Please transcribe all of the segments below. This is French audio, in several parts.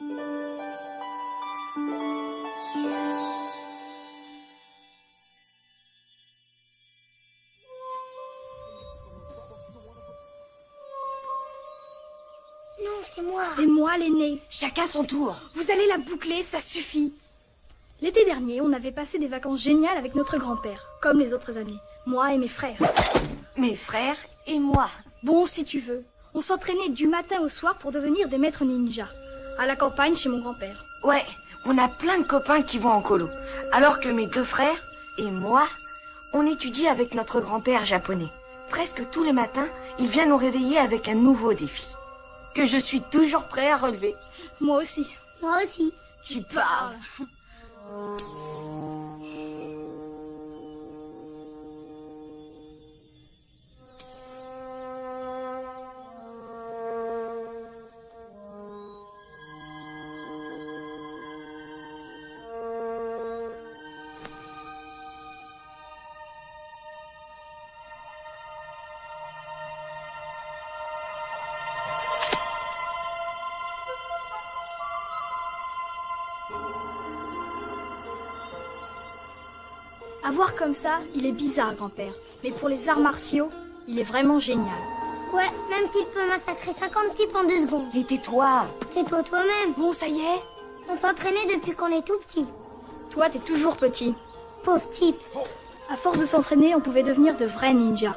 Non, c'est moi. C'est moi l'aîné. Chacun son tour. Vous allez la boucler, ça suffit. L'été dernier, on avait passé des vacances géniales avec notre grand-père, comme les autres années. Moi et mes frères. Mes frères et moi. Bon, si tu veux. On s'entraînait du matin au soir pour devenir des maîtres ninja. À la campagne chez mon grand-père. Ouais, on a plein de copains qui vont en colo. Alors que mes 2 frères et moi, on étudie avec notre grand-père japonais. Presque tous les matins, il vient nous réveiller avec un nouveau défi. Que je suis toujours prêt à relever. Moi aussi. Moi aussi. Tu parles. À voir comme ça, il est bizarre, grand-père. Mais pour les arts martiaux, il est vraiment génial. Ouais, même qu'il peut massacrer 50 types en 2 secondes. Et tais-toi. C'est toi toi-même. Bon, ça y est. On s'entraînait depuis qu'on est tout petit. Toi, t'es toujours petit. Pauvre type. À force de s'entraîner, on pouvait devenir de vrais ninjas.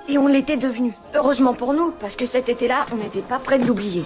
Et on l'était devenu. Heureusement pour nous, parce que cet été-là, on n'était pas prêt de l'oublier.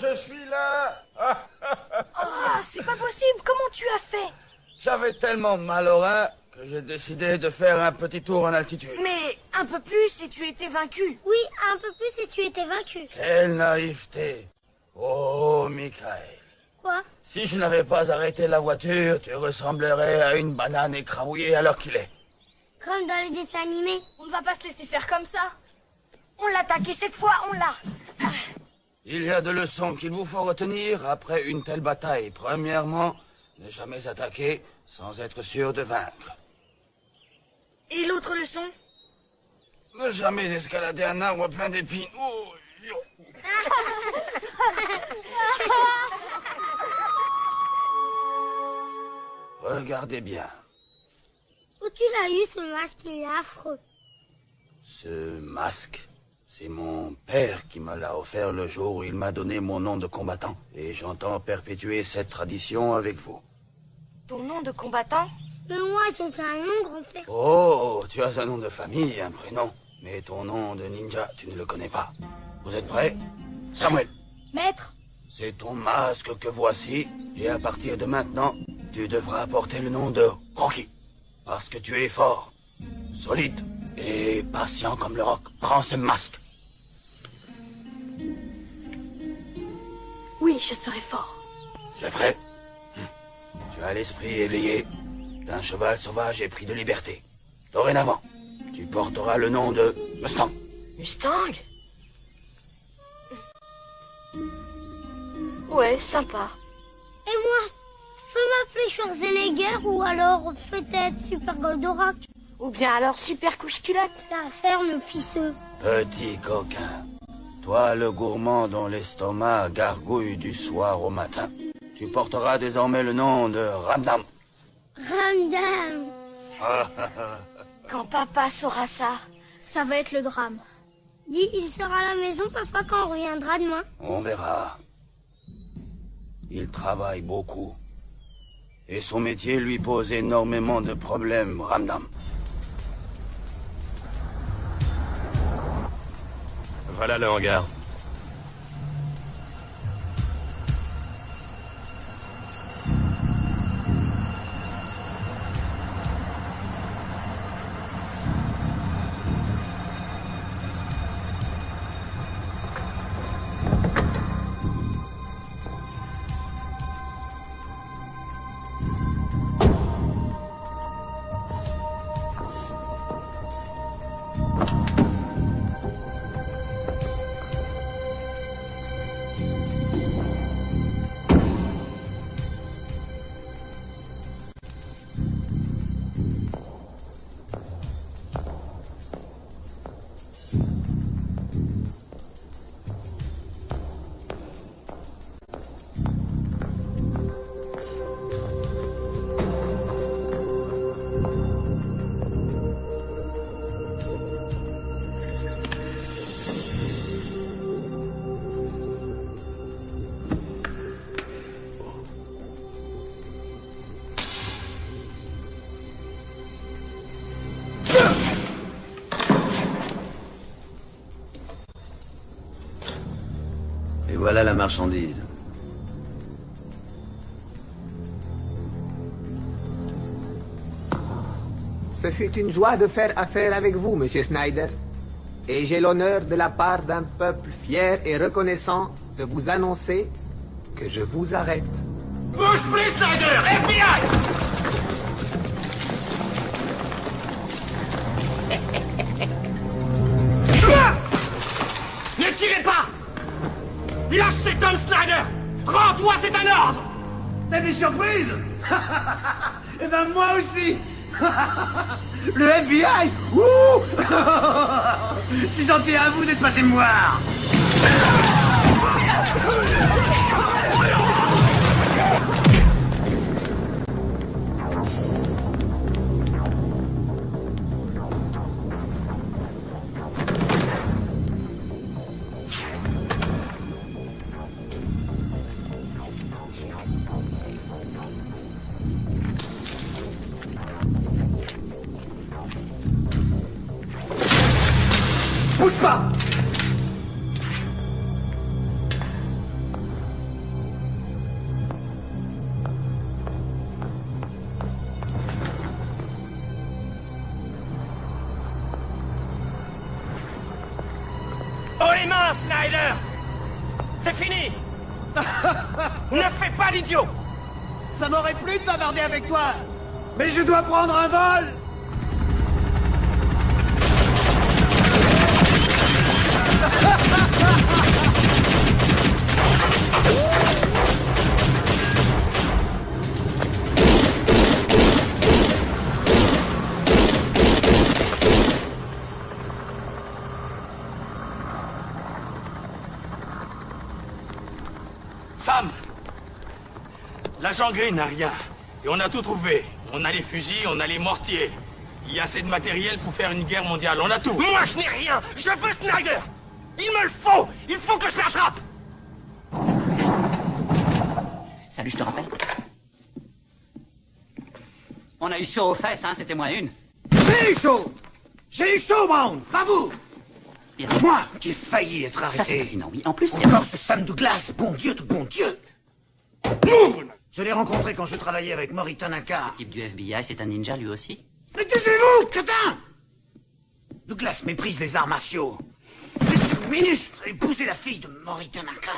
Je suis là. Ah, c'est pas possible. Comment tu as fait? J'avais tellement mal au rein que j'ai décidé de faire un petit tour en altitude. Mais un peu plus et tu étais vaincu. Oui, un peu plus et tu étais vaincu. Quelle naïveté. Oh, Michael. Quoi? Si je n'avais pas arrêté la voiture, tu ressemblerais à une banane écrabouillée à l'heure qu'il est. Comme dans les dessins animés. On ne va pas se laisser faire comme ça. On l'a attaqué cette fois, on l'a. Il y a 2 leçons qu'il vous faut retenir après une telle bataille. Premièrement, ne jamais attaquer sans être sûr de vaincre. Et l'autre leçon? Ne jamais escalader un arbre plein d'épines. Oh, regardez bien. Où tu l'as eu ce masque, il est affreux. Ce masque, C'est mon père qui me l'a offert le jour où il m'a donné mon nom de combattant. Et j'entends perpétuer cette tradition avec vous. Ton nom de combattant? Mais moi, j'ai un nom, grand-père. Oh, tu as un nom de famille, un prénom. Mais ton nom de ninja, tu ne le connais pas. Vous êtes prêts? Samuel! Maître, C'est ton masque que voici. Et à partir de maintenant, tu devras porter le nom de Rocky. Parce que tu es fort, solide et patient comme le roc. Prends ce masque. oui, je serai fort. Jeffrey, tu as l'esprit éveillé d'un cheval sauvage et pris de liberté. Dorénavant, tu porteras le nom de Mustang. Mustang? Ouais, sympa. Et moi, je peux m'appeler Schwarzenegger ou alors peut-être Super Goldorak. Ou bien alors super couche-culotte. La ferme pisseux. Petit coquin, toi le gourmand dont l'estomac gargouille du soir au matin, tu porteras désormais le nom de Ramdam. Ramdam. Quand papa saura ça. Ça va être le drame. Dis, il sera à la maison, papa, quand on reviendra demain. On verra. Il travaille beaucoup. Et son métier lui pose énormément de problèmes, Ramdam. Voilà le hangar. Et voilà la marchandise. Ce fut une joie de faire affaire avec vous, Monsieur Snyder. Et j'ai l'honneur de la part d'un peuple fier et reconnaissant de vous annoncer que je vous arrête. Bouge plus, Snyder! FBI! Ne tirez pas! Lâche cet homme, Snyder! Rends-toi, c'est un ordre! T'as des surprises? Eh ben moi aussi. Le FBI. Ouh. C'est gentil à vous d'être passé me voir. Bouge pas! Oh les mains, Snyder! C'est fini! Ne fais pas l'idiot! Ça m'aurait plu de bavarder avec toi, mais je dois prendre un vol! Sam! L'agent Green n'a rien. Et on a tout trouvé. On a les fusils, on a les mortiers. Il y a assez de matériel pour faire une guerre mondiale. On a tout. Moi, je n'ai rien. Je veux Snyder. Il me le faut! Il faut que je l'attrape! Salut, je te rappelle. On a eu chaud aux fesses, hein, c'était moins une. J'ai eu chaud! J'ai eu chaud, Brown! Pas vous! Bien sûr. Moi, qui ai failli être Ça, c'est arrêté. pertinent, oui. En plus, c'est... Encore ce Sam Douglas, bon Dieu de bon Dieu! Moon! Je l'ai rencontré quand je travaillais avec Mori Tanaka. Le type du FBI, c'est un ninja, lui aussi. Mais taisez-vous, crétin! Douglas méprise les arts martiaux. Laissez le ministre épouser la fille de Mori Tanaka.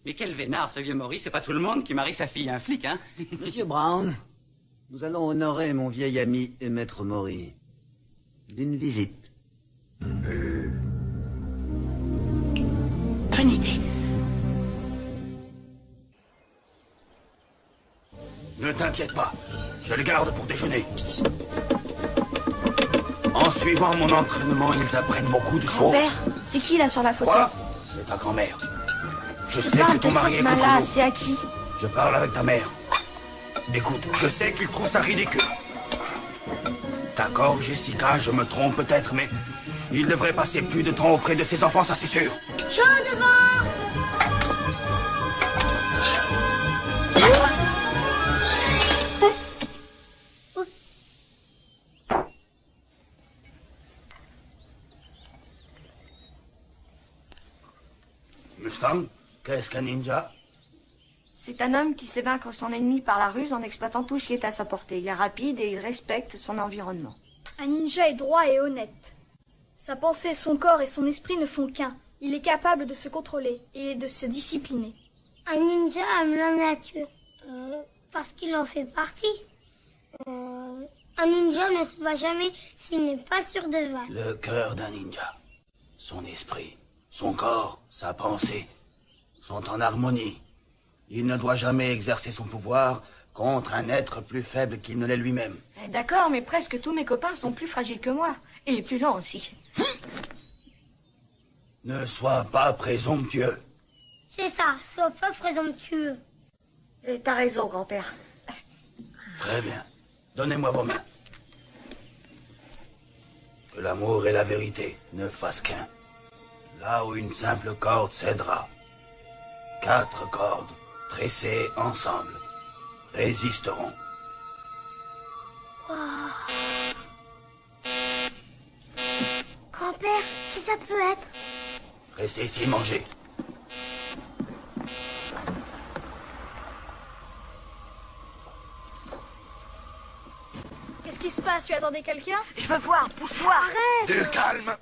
Mais quel vénard, ce vieux Maurice, c'est pas tout le monde qui marie sa fille à un flic, hein. Monsieur Brown, nous allons honorer mon vieil ami et maître Mori d'une visite. Bonne idée. Ne t'inquiète pas, je le garde pour déjeuner. En suivant mon entraînement, ils apprennent beaucoup de choses. Père, c'est qui là sur la photo? Quoi? C'est ta grand-mère. Je sais Parle que ton de mari cette est contre main-là, nous. c'est à qui? Je parle avec ta mère. Écoute, je sais qu'il trouve ça ridicule. D'accord, Jessica, je me trompe peut-être, mais il devrait passer plus de temps auprès de ses enfants, ça c'est sûr. Chaud devant! Mustang, qu'est-ce qu'un ninja? C'est un homme qui sait vaincre son ennemi par la ruse en exploitant tout ce qui est à sa portée. Il est rapide et il respecte son environnement. Un ninja est droit et honnête. Sa pensée, son corps et son esprit ne font qu'un. Il est capable de se contrôler et de se discipliner. Un ninja aime la nature. Parce qu'il en fait partie. Un ninja ne se bat jamais s'il n'est pas sûr de se battre. Le cœur d'un ninja, son esprit, son corps, sa pensée, sont en harmonie. Il ne doit jamais exercer son pouvoir contre un être plus faible qu'il ne l'est lui-même. D'accord, mais presque tous mes copains sont plus fragiles que moi. Et plus lents aussi. Ne sois pas présomptueux. C'est ça, sois pas présomptueux. Et t'as raison, grand-père. Très bien. Donnez-moi vos mains. Que l'amour et la vérité ne fassent qu'un. Là où une simple corde cédera, 4 cordes tressées ensemble résisteront. Grand-père, qui ça peut être? Restez ici et mangez. Qu'est-ce qui se passe? Tu attendais quelqu'un? Je veux voir, pousse-toi. Du calme.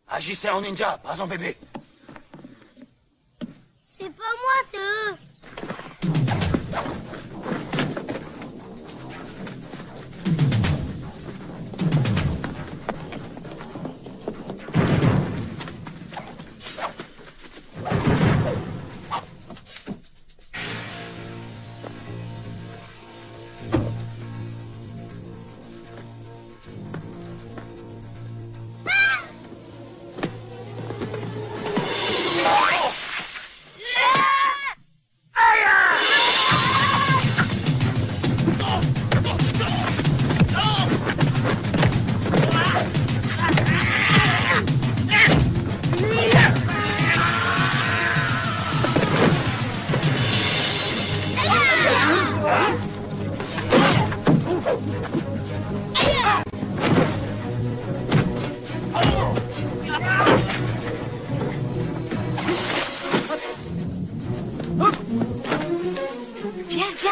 Agissez en ninja, pas en bébé. C'est pas moi, c'est eux. Viens, viens.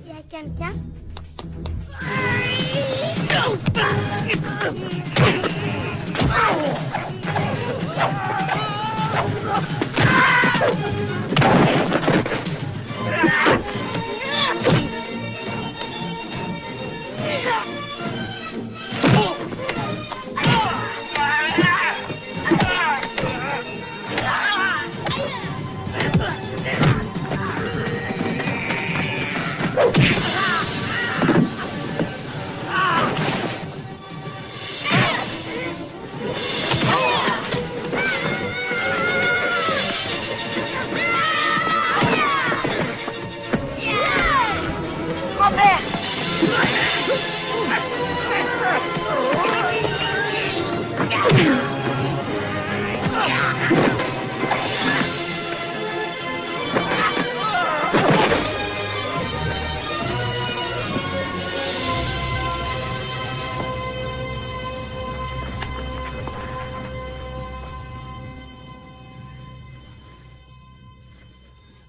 Il y a quelqu'un?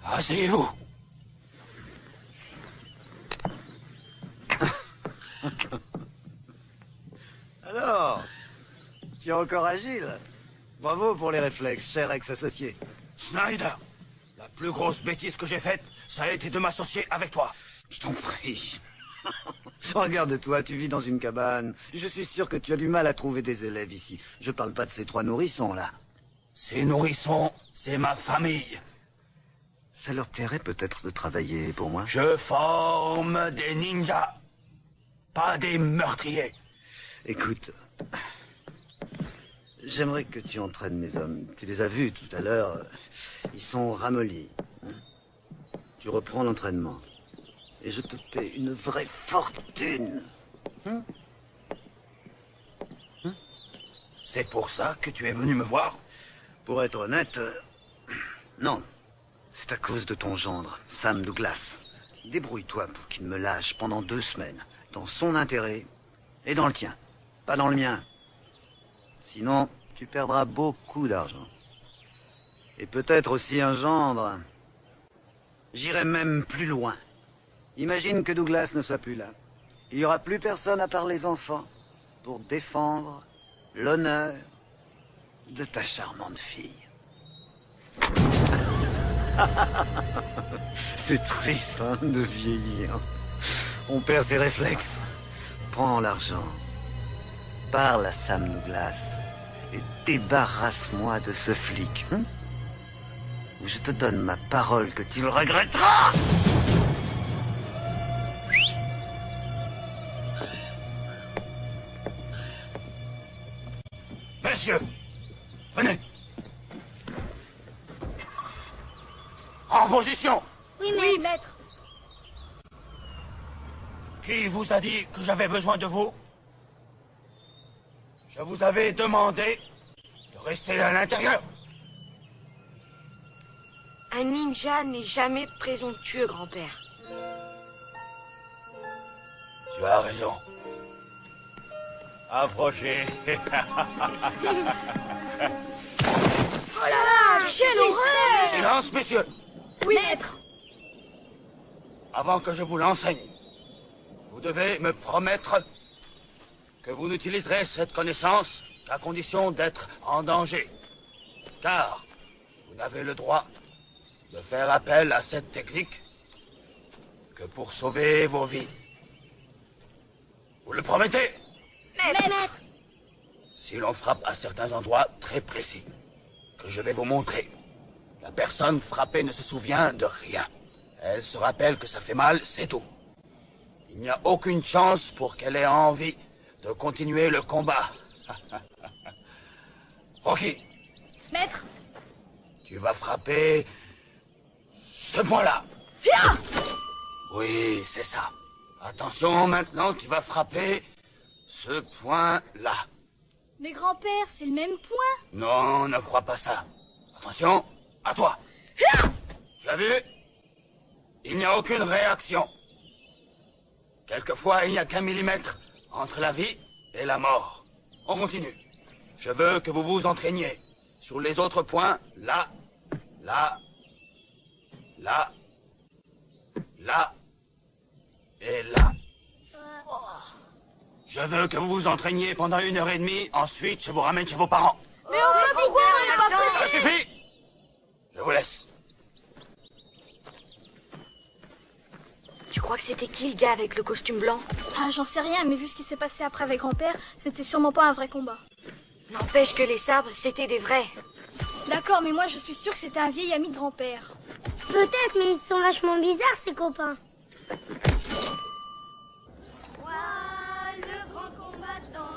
Asseyez-vous. Alors, tu es encore agile. Bravo pour les réflexes, cher ex-associé. Snyder, la plus grosse bêtise que j'ai faite, ça a été de m'associer avec toi. Je t'en prie. Regarde-toi, tu vis dans une cabane. Je suis sûr que tu as du mal à trouver des élèves ici. Je parle pas de ces 3 nourrissons, là. Ces nourrissons, c'est ma famille. Ça leur plairait peut-être de travailler pour moi. Je forme des ninjas, pas des meurtriers. Écoute, j'aimerais que tu entraînes mes hommes. Tu les as vus tout à l'heure. Ils sont ramollis. Tu reprends l'entraînement. Et je te paie une vraie fortune. C'est pour ça que tu es venu me voir? Pour être honnête, non. C'est à cause de ton gendre, Sam Douglas. Débrouille-toi pour qu'il me lâche pendant 2 semaines. Dans son intérêt et dans le tien. Pas dans le mien. Sinon, tu perdras beaucoup d'argent. Et peut-être aussi un gendre. J'irai même plus loin. Imagine que Douglas ne soit plus là. Il n'y aura plus personne à part les enfants pour défendre l'honneur de ta charmante fille. C'est triste, hein, de vieillir. On perd ses réflexes. Prends l'argent. Parle à Sam Douglas et débarrasse-moi de ce flic. Ou je te donne ma parole que tu le regretteras. Messieurs, venez. En position. Oui, Oui, maître. Qui vous a dit que j'avais besoin de vous? Je vous avais demandé de rester à l'intérieur. Un ninja n'est jamais présomptueux, grand-père. Tu as raison. Approchez. Oh là là, quelle horreur! Silence, messieurs. Oui, maître. Avant que je vous l'enseigne, vous devez me promettre que vous n'utiliserez cette connaissance qu'à condition d'être en danger. Car vous n'avez le droit de faire appel à cette technique que pour sauver vos vies. Vous le promettez? Maître. Si l'on frappe à certains endroits très précis, que je vais vous montrer, la personne frappée ne se souvient de rien. Elle se rappelle que ça fait mal, c'est tout. Il n'y a aucune chance pour qu'elle ait envie de continuer le combat. Rocky, Maître. tu vas frapper ce point-là. Oui, c'est ça. Attention, maintenant, tu vas frapper ce point-là. Mais grand-père, c'est le même point. Non, ne crois pas ça. Attention, à toi. Tu as vu? Il n'y a aucune réaction. Quelquefois, il n'y a qu'un millimètre entre la vie et la mort. On continue. Je veux que vous vous entraîniez sur les autres points, là, là, là, là et là. Je veux que vous vous entraîniez pendant 1h30, ensuite je vous ramène chez vos parents. Mais enfin, pourquoi on n'est pas Ça pressé? suffit! Je vous laisse. Tu crois que c'était qui le gars avec le costume blanc? Ah, j'en sais rien, mais vu ce qui s'est passé après avec grand-père, c'était sûrement pas un vrai combat. N'empêche que les sabres, c'était des vrais. D'accord, mais moi je suis sûre que c'était un vieil ami de grand-père. Peut-être, mais ils sont vachement bizarres, ces copains. Le grand combattant,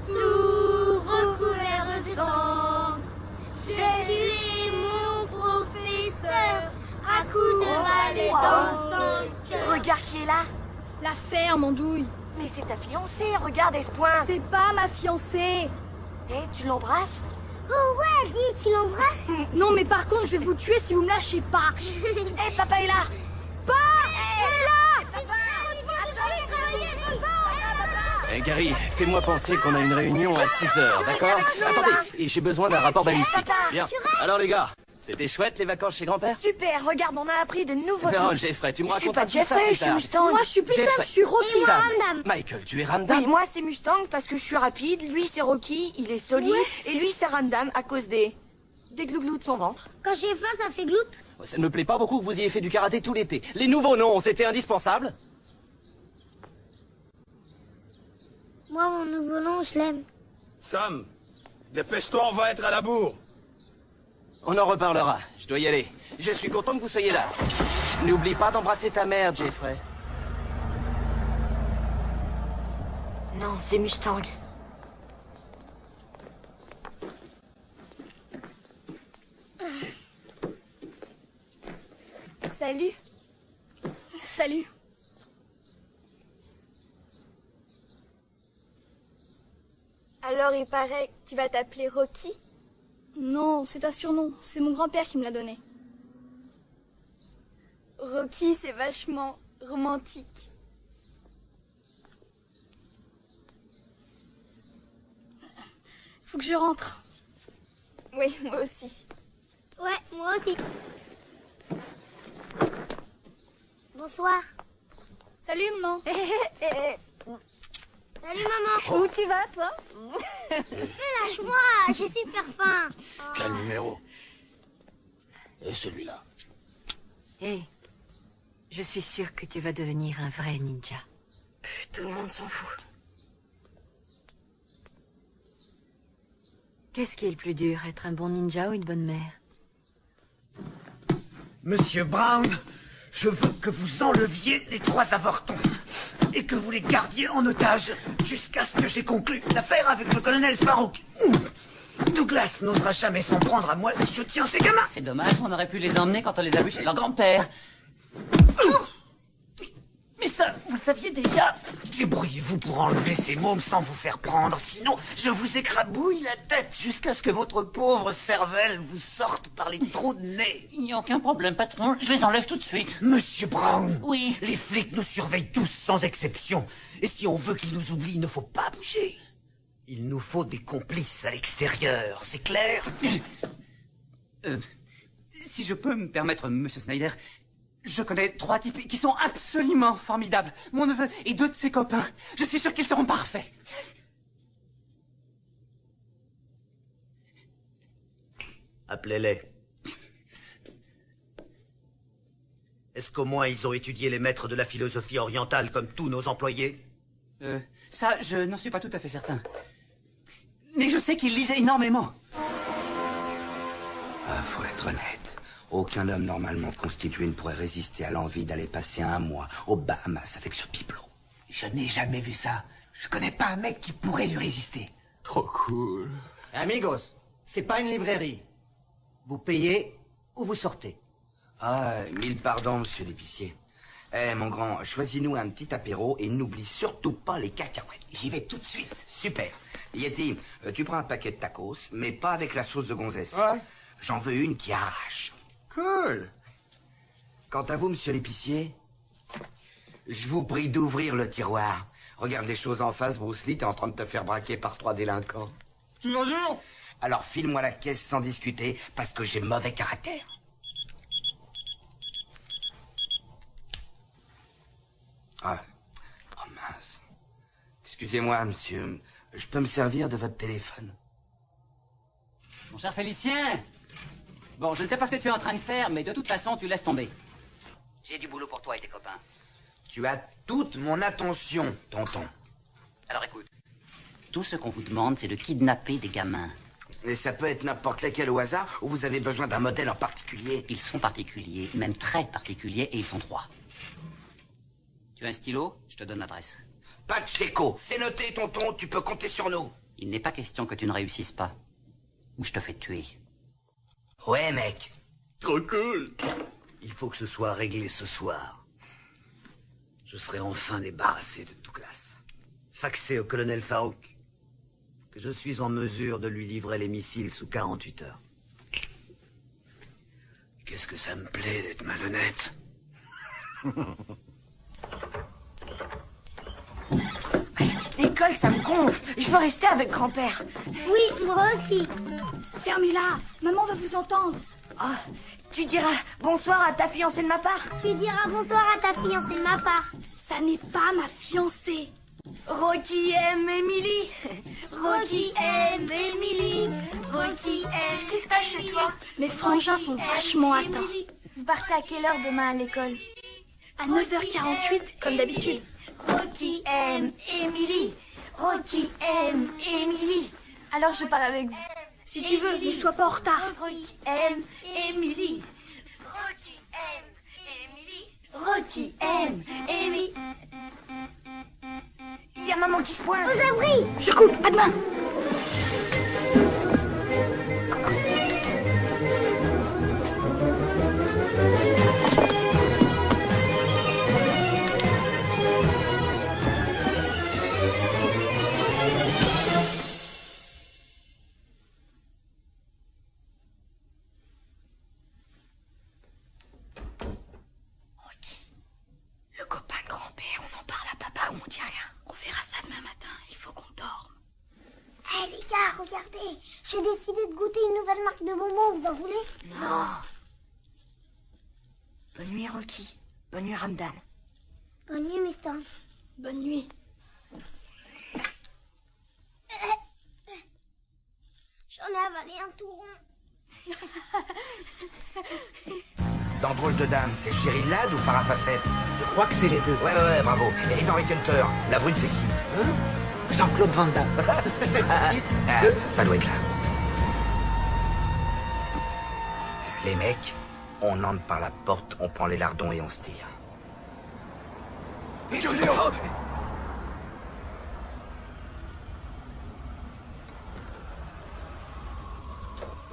tout recouvert de sang. J'ai tué mon professeur à coups de balai dans le cœur. Regarde qui est là. La ferme, andouille. Mais c'est ta fiancée, regarde, elle se pointe. C'est pas ma fiancée. Eh, tu l'embrasses? Oh ouais, dis, tu l'embrasses? Non, mais par contre, je vais vous tuer si vous me lâchez pas. Eh, papa est là. Eh Gary, fais-moi penser qu'on a une réunion à 6 heures, d'accord? Attendez, et j'ai besoin d'un rapport balistique. Bien. Alors les gars, C'était chouette les vacances chez grand-père? Super, regarde, on a appris de nouveaux Non, trucs. Jeffrey, tu me Je suis racontes pas tout ça Jeffrey, plus je suis tard. Mustang. Moi, je suis plus Sam, Jeffrey. je suis Rocky. Et moi, Sam. Ramdam. Michael, tu es Ramdam? Oui, moi c'est Mustang parce que je suis rapide, lui c'est Rocky, il est solide, et lui c'est Ramdam à cause des glouglous de son ventre. Quand j'ai faim, ça fait gloup. Ça ne me plaît pas beaucoup que vous ayez fait du karaté tout l'été. Les nouveaux noms, c'était indispensable. Moi, mon nouveau nom, je l'aime. Sam, dépêche-toi, on va être à la bourre. On en reparlera. Je dois y aller. Je suis content que vous soyez là. N'oublie pas d'embrasser ta mère, Jeffrey. Non, c'est Mustang. Salut. Salut. Alors il paraît que tu vas t'appeler Rocky? Non, c'est un surnom. C'est mon grand-père qui me l'a donné. Rocky, c'est vachement romantique. Faut que je rentre. Oui, moi aussi. Ouais, moi aussi. Bonsoir. Salut, maman. Salut, maman. Où tu vas, toi? Lâche-moi, j'ai super faim. Quel numéro? Et celui-là? Hé, je suis sûre que tu vas devenir un vrai ninja. Tout le monde s'en fout. Qu'est-ce qui est le plus dur, être un bon ninja ou une bonne mère? Monsieur Brown, je veux que vous enleviez les 3 avortons et que vous les gardiez en otage jusqu'à ce que j'ai conclu l'affaire avec le colonel Farouk. Douglas n'osera jamais s'en prendre à moi si je tiens ces gamins. C'est dommage, on aurait pu les emmener quand on les a vus chez leur grand-père. Mais ça, vous le saviez déjà. Débrouillez-vous pour enlever ces mômes sans vous faire prendre, sinon je vous écrabouille la tête jusqu'à ce que votre pauvre cervelle vous sorte par les trous de nez. Il n'y a aucun problème, patron, je les enlève tout de suite. Monsieur Brown. Oui. Les flics nous surveillent tous sans exception. Et si on veut qu'ils nous oublient, il ne faut pas bouger. Il nous faut des complices à l'extérieur, c'est clair? Si je peux me permettre, monsieur Snyder, je connais 3 types qui sont absolument formidables. Mon neveu et 2 de ses copains. Je suis sûr qu'ils seront parfaits. Appelez-les. Est-ce qu'au moins ils ont étudié les maîtres de la philosophie orientale comme tous nos employés? Ça, je n'en suis pas tout à fait certain. Mais je sais qu'ils lisent énormément. Ah, faut être honnête. Aucun homme normalement constitué ne pourrait résister à l'envie d'aller passer un mois aux Bahamas avec ce bibelot. Je n'ai jamais vu ça. Je connais pas un mec qui pourrait lui résister. Trop cool. Amigos, c'est pas une librairie. Vous payez ou vous sortez. Ah, 1000 pardons, monsieur l'épicier. Eh, mon grand, choisis-nous un petit apéro et n'oublie surtout pas les cacahuètes. J'y vais tout de suite. Super. Yeti, tu prends un paquet de tacos, mais pas avec la sauce de gonzesse. Ouais. J'en veux une qui arrache. Cool. Quant à vous, monsieur l'épicier, je vous prie d'ouvrir le tiroir. Regarde les choses en face, Bruce Lee, t'es en train de te faire braquer par 3 délinquants. Tu vas dire? Alors file-moi la caisse sans discuter, parce que j'ai mauvais caractère. Ah, oh mince. Excusez-moi, monsieur, je peux me servir de votre téléphone? Mon cher Félicien. Bon, je ne sais pas ce que tu es en train de faire, mais de toute façon, tu laisses tomber. J'ai du boulot pour toi et tes copains. Tu as toute mon attention, tonton. Alors écoute, tout ce qu'on vous demande, c'est de kidnapper des gamins. Et ça peut être n'importe lequel au hasard, ou vous avez besoin d'un modèle en particulier? Ils sont particuliers, même très particuliers, et ils sont 3. Tu as un stylo? Je te donne l'adresse. Pacheco, c'est noté, tonton, tu peux compter sur nous. Il n'est pas question que tu ne réussisses pas, ou je te fais tuer. Ouais, mec. Trop cool. Il faut que ce soit réglé ce soir. Je serai enfin débarrassé de Douglas. Faxé au colonel Farouk que je suis en mesure de lui livrer les missiles sous 48 heures. Qu'est-ce que ça me plaît d'être malhonnête. L'école, ça me gonfle. Je veux rester avec grand-père. Oui, moi aussi. Fermez-la. Maman va vous entendre. Oh, tu diras bonsoir à ta fiancée de ma part. Tu diras bonsoir à ta fiancée de ma part. Ça n'est pas ma fiancée. Rocky aime Emily. Rocky aime Emily. Rocky aime. Qu'est-ce qui se passe chez toi? Mes frangins sont vachement atteints. Vous partez à quelle heure demain à l'école? À 9h48, comme d'habitude. Rocky aime Emily. Rocky aime Emily. Alors je pars avec vous. Si tu veux, mais sois pas en retard. Rocky aime Emily. Rocky aime Emily. Rocky aime Emily. Il y a maman qui se pointe. Aux abris. Je coupe, à demain. Le copain de grand-père, on en parle à papa ou on dit rien? On verra ça demain matin, il faut qu'on dorme. Hé les gars, regardez. J'ai décidé de goûter une nouvelle marque de bonbons, vous en voulez? Non. Bonne nuit, Rocky. Bonne nuit, Ramdan. Bonne nuit, Mustang. Bonne nuit. J'en ai avalé un tout rond. Dans Drôle de Dame, c'est Cheryl Ladd ou Farah Fawcett? Je crois que c'est les deux. Ouais, bravo. Et dans Rick Hunter, la brune, c'est qui? Jean-Claude Van Damme. Ça doit être là. Les mecs, on entre par la porte, on prend les lardons et on se tire. Vous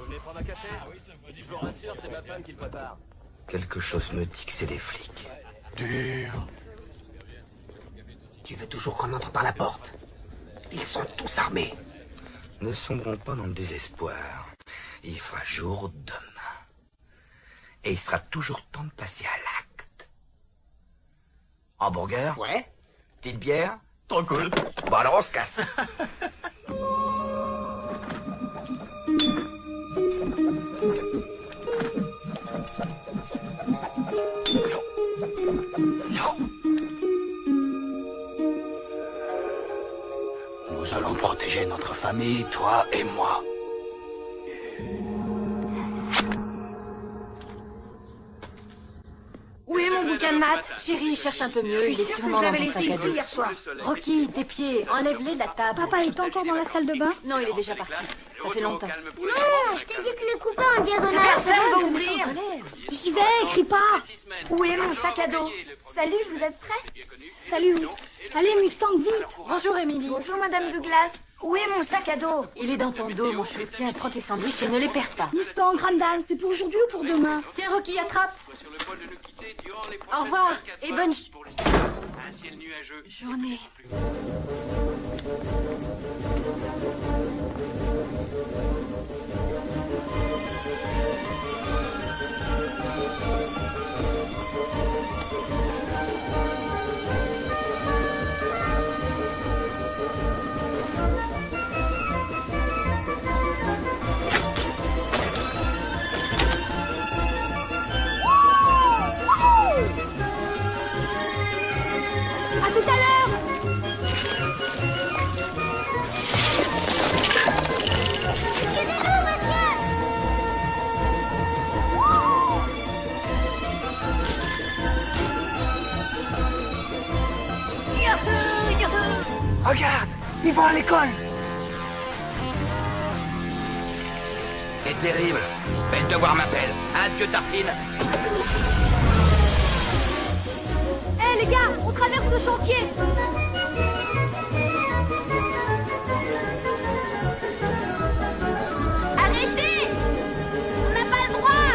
venez prendre un café? Je vous rassure, c'est ma femme qui le prépare. Quelque chose me dit que c'est des flics. Dur. Tu veux toujours qu'on entre par la porte? Ils sont tous armés. Ne sombrons pas dans le désespoir. Il fera jour demain. Et il sera toujours temps de passer à l'acte. Hamburger? Ouais. Petite bière? Trop cool. Bon alors on se casse. Nous allons protéger notre famille, toi et moi. Où est mon bouquin de maths? Chérie, cherche un peu mieux, il est sûrement dans ton sac à dos. hier soir. Rocky, tes pieds, enlève-les de la table. Papa est encore dans la salle de bain? Non, il est déjà parti. Ça fait longtemps. Non, je t'ai dit de les couper en diagonale. Personne va ouvrir. J'y vais, crie pas. Où est mon sac à dos? Salut, vous êtes prêts? Salut. Allez, Mustang, vite. Bonjour, Émilie. Bonjour, Madame Douglas. Où est mon sac à dos? Il est dans ton dos, mon chou. Tiens, prends tes sandwichs et ne les perds pas. Mustang, Ramdan, c'est pour aujourd'hui ou pour demain? Tiens, Rocky, attrape. Au revoir et bonne journée. À tout à l'heure. Regarde, ils vont à l'école. C'est terrible. Mais le devoir m'appelle. Adieu, Tartine. Hé les gars, on traverse le chantier. Arrêtez! On n'a pas le droit!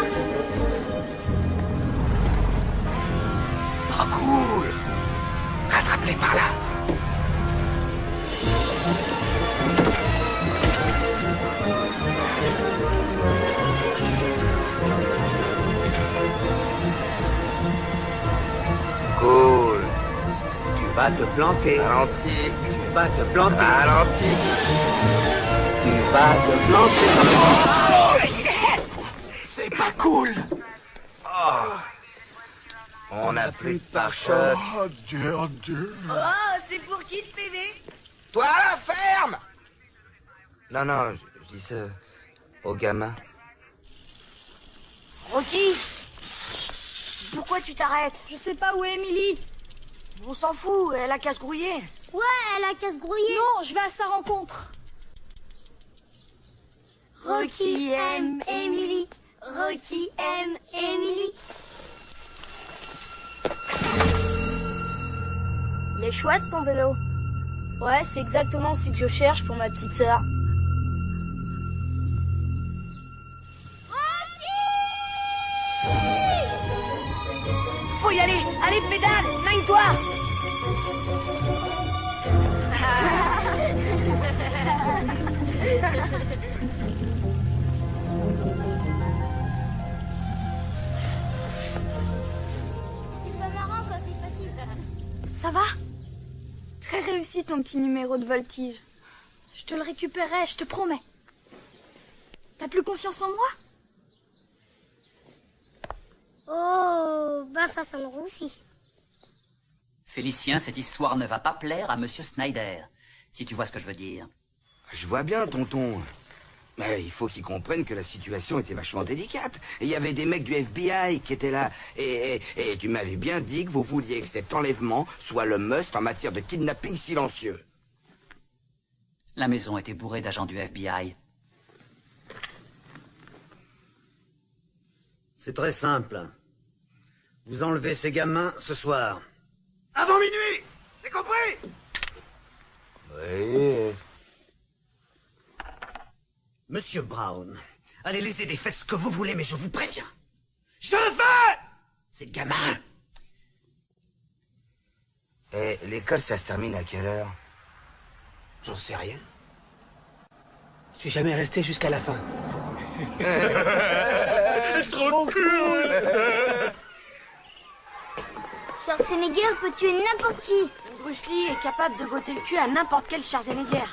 Trop cool. Rattrape-les par là. Cool. Tu vas te planter. Ralenti. Tu vas te planter. Ralenti. Tu vas te planter. C'est C'est pas cool. Oh. On n'a plus de pare-choc. Oh Dieu. Oh, c'est pour qui le PV? Toi, la ferme! Non, je dis ça aux gamins. Rocky, pourquoi tu t'arrêtes? Je sais pas où est Emily. On s'en fout, elle a qu'à se grouiller. Ouais, elle a qu'à se grouiller. Non, je vais à sa rencontre. Rocky aime Emily. Rocky aime Emily. Il est chouette ton vélo. Ouais, c'est exactement ce que je cherche pour ma petite sœur. Faut y aller. Allez, pédale, magne-toi. C'est pas marrant quand c'est facile. Ça va? Très réussi ton petit numéro de voltige. Je te le récupérerai, je te promets. T'as plus confiance en moi? Oh, ben ça sent le roussi. Félicien, cette histoire ne va pas plaire à Monsieur Snyder, si tu vois ce que je veux dire. Je vois bien, tonton. Mais il faut qu'ils comprennent que la situation était vachement délicate. Et il y avait des mecs du FBI qui étaient là. Et tu m'avais bien dit que vous vouliez que cet enlèvement soit le must en matière de kidnapping silencieux. La maison était bourrée d'agents du FBI. C'est très simple. Vous enlevez ces gamins ce soir. Avant minuit. C'est compris? Oui. Monsieur Brown, allez les aider, faites ce que vous voulez, mais je vous préviens. Je veux ces gamins. Et l'école, ça se termine à quelle heure? J'en sais rien. Je suis jamais resté jusqu'à la fin. Trop cool. Schwarzenegger peut tuer n'importe qui. Bruce Lee est capable de goter le cul à n'importe quel Schwarzenegger.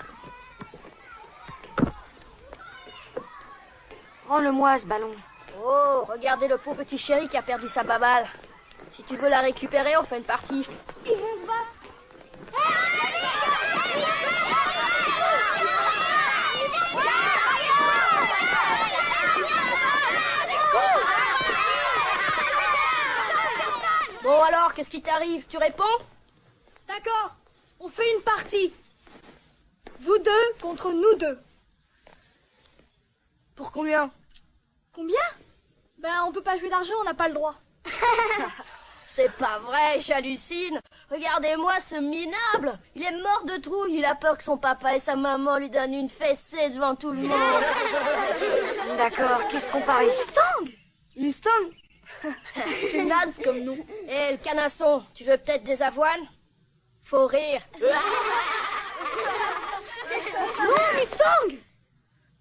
Rends-le-moi ce ballon. Oh, regardez le pauvre petit chéri qui a perdu sa baballe. Si tu veux la récupérer, on fait une partie. Ils vont se battre. Bon alors, qu'est-ce qui t'arrive? Tu réponds? D'accord, on fait une partie. Vous deux contre nous deux. Pour combien? Combien? Ben, on peut pas jouer d'argent, on n'a pas le droit. C'est pas vrai, j'hallucine. Regardez-moi ce minable. Il est mort de trouille. Il a peur que son papa et sa maman lui donnent une fessée devant tout le monde. D'accord, qu'est-ce qu'on parie? Mustang? C'est naze comme nous. Et le canasson, tu veux peut-être des avoines? Faut rire. Non, Mustang!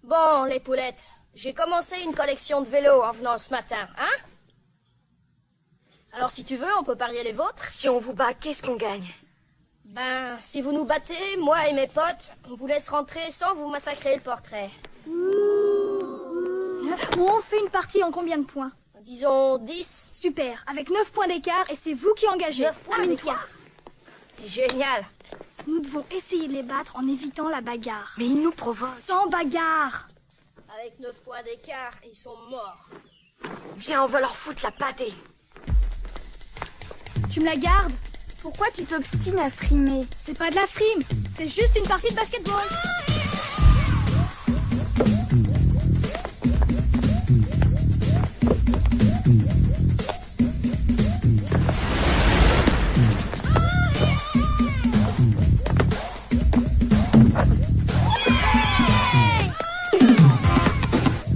Bon, les poulettes, j'ai commencé une collection de vélos en venant ce matin, hein? Alors si tu veux, on peut parier les vôtres. Si on vous bat, qu'est-ce qu'on gagne? Ben, si vous nous battez, moi et mes potes, on vous laisse rentrer sans vous massacrer le portrait. On fait une partie en combien de points? Disons 10. Super, avec 9 points d'écart et c'est vous qui engagez. 9 points d'écart. Génial. Nous devons essayer de les battre en évitant la bagarre. Mais ils nous provoquent. Sans bagarre. Avec 9 points d'écart, ils sont morts. Viens, on va leur foutre la pâtée. Tu me la gardes? Pourquoi tu t'obstines à frimer? C'est pas de la frime, c'est juste une partie de basketball.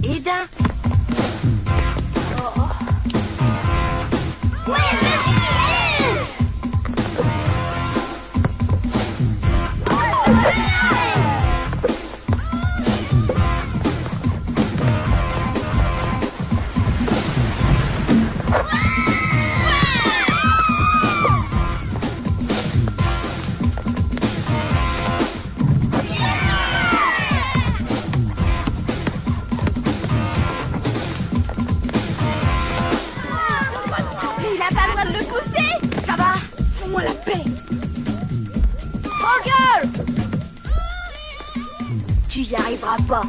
Eda. y arriveras pas.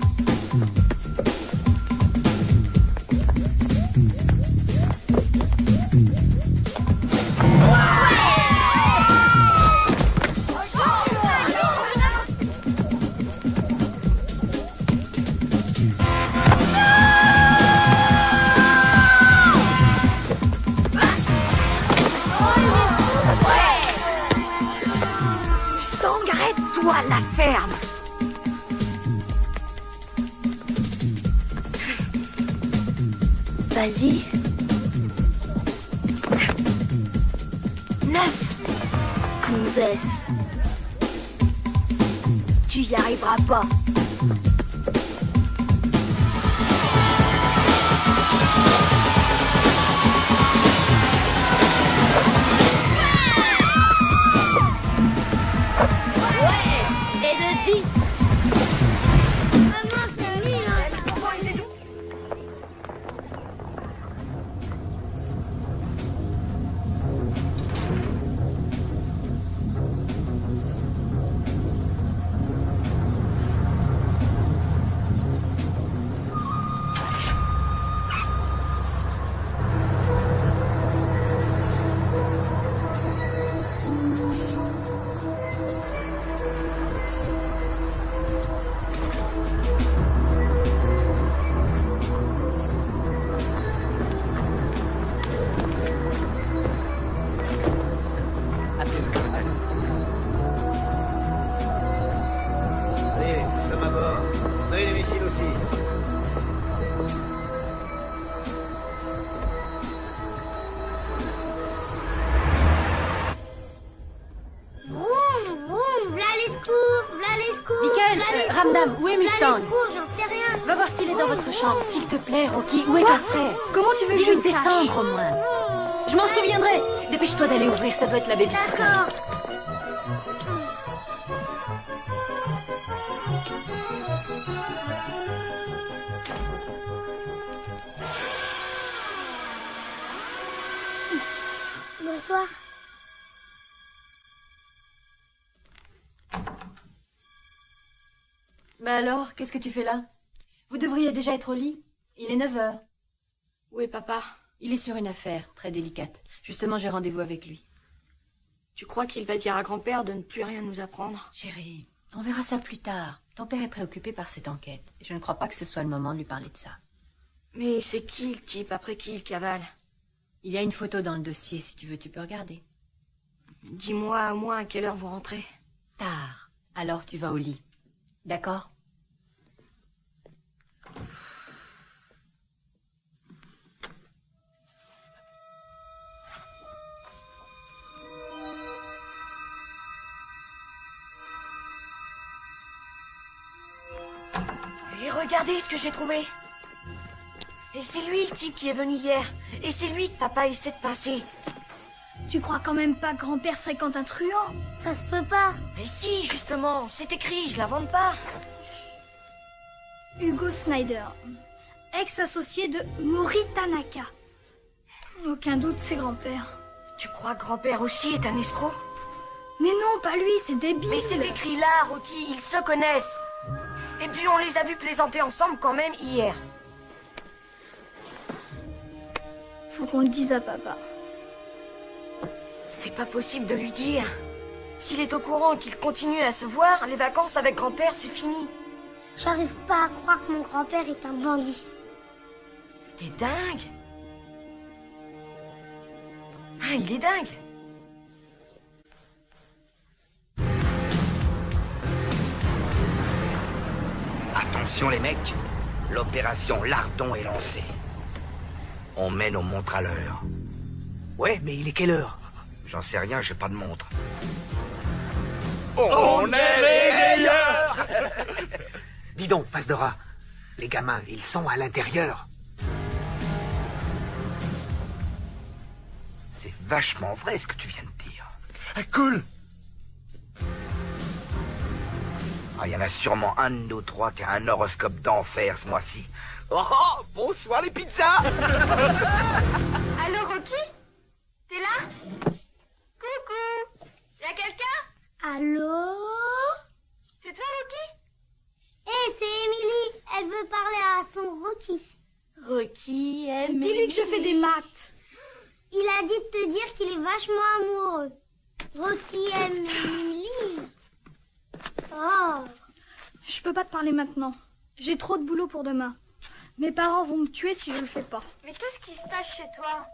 Arrête-toi la ferme. Vas-y. 9. Gonzès. Tu y arriveras pas. Où est Mustang? J'en sais rien. Va voir s'il est dans votre chambre. S'il te plaît, Rocky, où est ton frère? Comment tu veux que je Dis-lui le de sache? descendre au moins. Je m'en souviendrai. Dépêche-toi d'aller ouvrir, ça doit être la babysitter. D'accord. Bonsoir. Bah alors, qu'est-ce que tu fais là? Vous devriez déjà être au lit. Il est 9h. Où est papa? Il est sur une affaire très délicate. Justement, j'ai rendez-vous avec lui. Tu crois qu'il va dire à grand-père de ne plus rien nous apprendre? Chérie, on verra ça plus tard. Ton père est préoccupé par cette enquête. Je ne crois pas que ce soit le moment de lui parler de ça. Mais c'est qui le type après qui il cavale? Il y a une photo dans le dossier, si tu veux, tu peux regarder. Dis-moi au moins à quelle heure vous rentrez. Tard. Alors tu vas au lit. D'accord? Et regardez ce que j'ai trouvé. Et c'est lui le type qui est venu hier. Et c'est lui que papa essaie de pincer. Tu crois quand même pas que grand-père fréquente un truand? Ça se peut pas. Mais si, justement, c'est écrit, je l'invente pas. Hugo Snyder, ex-associé de Mori Tanaka. Aucun doute, c'est grand-père. Tu crois que grand-père aussi est un escroc? Mais non, pas lui, c'est débile. Mais c'est écrit là, Rocky, ils se connaissent. Et puis on les a vus plaisanter ensemble quand même hier. Faut qu'on le dise à papa. C'est pas possible de lui dire. S'il est au courant qu'il continue à se voir, les vacances avec grand-père, c'est fini. J'arrive pas à croire que mon grand-père est un bandit. T'es dingue. Ah, il est dingue. Attention les mecs, l'opération Lardon est lancée. On mène nos montres à l'heure. Ouais, mais il est quelle heure? J'en sais rien, j'ai pas de montre. On est les meilleurs. Dis donc, face de rat, les gamins, ils sont à l'intérieur. C'est vachement vrai ce que tu viens de dire. Cool. Ah, il y en a sûrement un de nous trois qui a un horoscope d'enfer ce mois-ci. Oh, bonsoir les pizzas. Allô, Rocky? T'es là? Coucou? Y'a quelqu'un? Allô? C'est toi, Rocky? Hé, c'est Émilie. Elle veut parler à son Rocky. Rocky, Émilie. Dis-lui que je fais des maths. Il a dit de te dire qu'il est vachement amoureux. Rocky aime Émilie. Oh. Je peux pas te parler maintenant. J'ai trop de boulot pour demain. Mes parents vont me tuer si je le fais pas. Mais qu'est-ce qui se passe chez toi?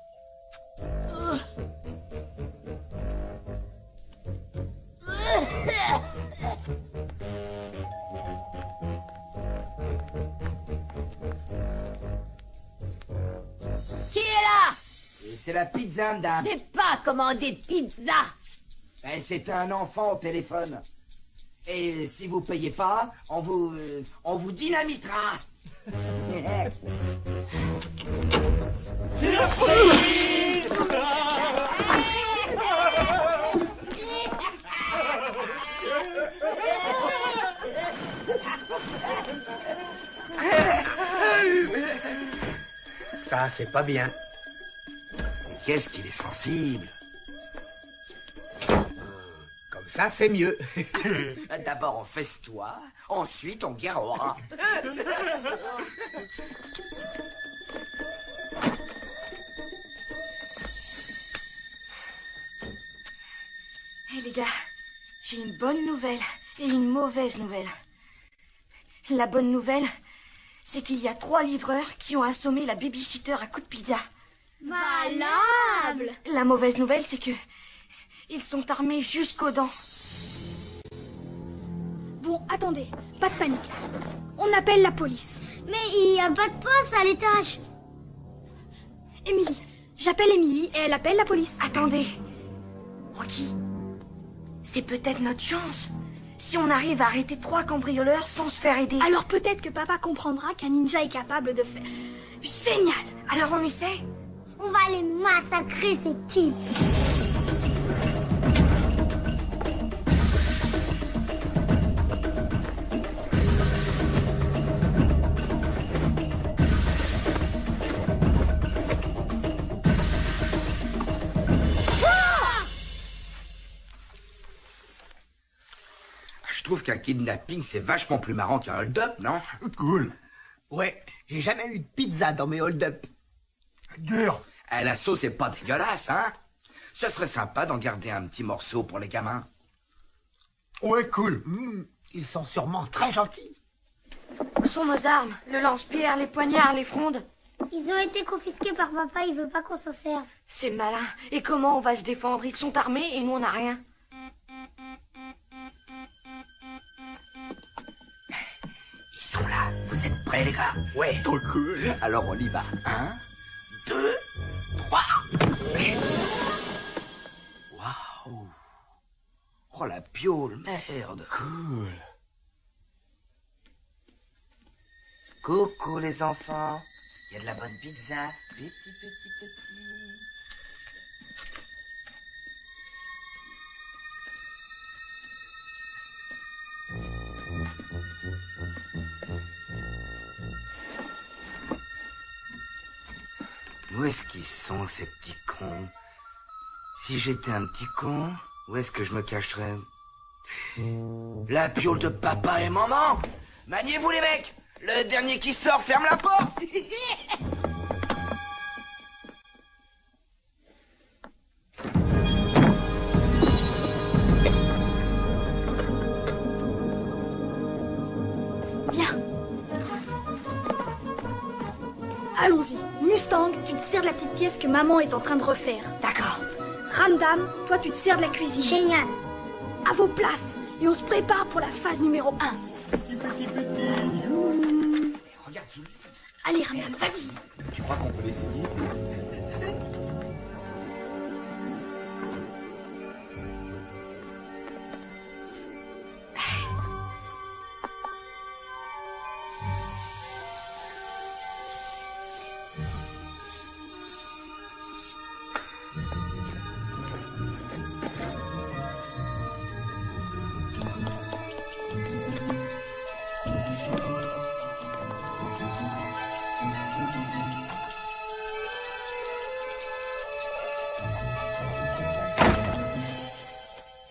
Qui est là? C'est la pizza, madame. J'ai pas commandé de pizza. C'est un enfant au téléphone. Et si vous payez pas, on vous dynamitera. Ça, c'est pas bien. Qu'est-ce qu'il est sensible. Comme ça, c'est mieux. D'abord on festoie, ensuite on guerrera. Hé les gars, j'ai une bonne nouvelle et une mauvaise nouvelle. La bonne nouvelle, c'est qu'il y a 3 livreurs qui ont assommé la babysitter à coups de pizza. Valable. La mauvaise nouvelle, c'est que ils sont armés jusqu'aux dents. Bon, attendez, pas de panique. On appelle la police. Mais il n'y a pas de poste à l'étage. Émilie. J'appelle Émilie et elle appelle la police. Attendez. Rocky, c'est peut-être notre chance. Si on arrive à arrêter 3 cambrioleurs sans se faire aider. Alors peut-être que papa comprendra qu'un ninja est capable de faire... Génial. Alors on essaie? On va les massacrer, ces types. Je trouve qu'un kidnapping, c'est vachement plus marrant qu'un hold-up, non? Cool. Ouais, j'ai jamais eu de pizza dans mes hold-up. Dur. La sauce est pas dégueulasse, hein? Ce serait sympa d'en garder un petit morceau pour les gamins. Ouais, cool. Ils sont sûrement très gentils. Où sont nos armes? Le lance-pierre, les poignards, les frondes? Ils ont été confisqués par papa, il veut pas qu'on s'en serve. C'est malin. Et comment on va se défendre? Ils sont armés et nous on n'a rien. Ils sont là. Vous êtes prêts, les gars? Ouais. Trop cool. Alors on y va. 1, 2, 3. Waouh. Oh, la piole, merde. Cool. Coucou, les enfants. Il y a de la bonne pizza. Petit. Où est-ce qu'ils sont, ces petits cons? Si j'étais un petit con, où est-ce que je me cacherais? La piole de papa et maman! Maniez-vous, les mecs! Le dernier qui sort ferme la porte! Viens. Allons-y. Mustang, tu te sers de la petite pièce que maman est en train de refaire. D'accord. Ramdam, toi tu te sers de la cuisine. Génial. À vos places. Et on se prépare pour la phase numéro 1. Regarde sous le lit. Allez Ramdam, vas-y. Tu crois qu'on peut l'essayer?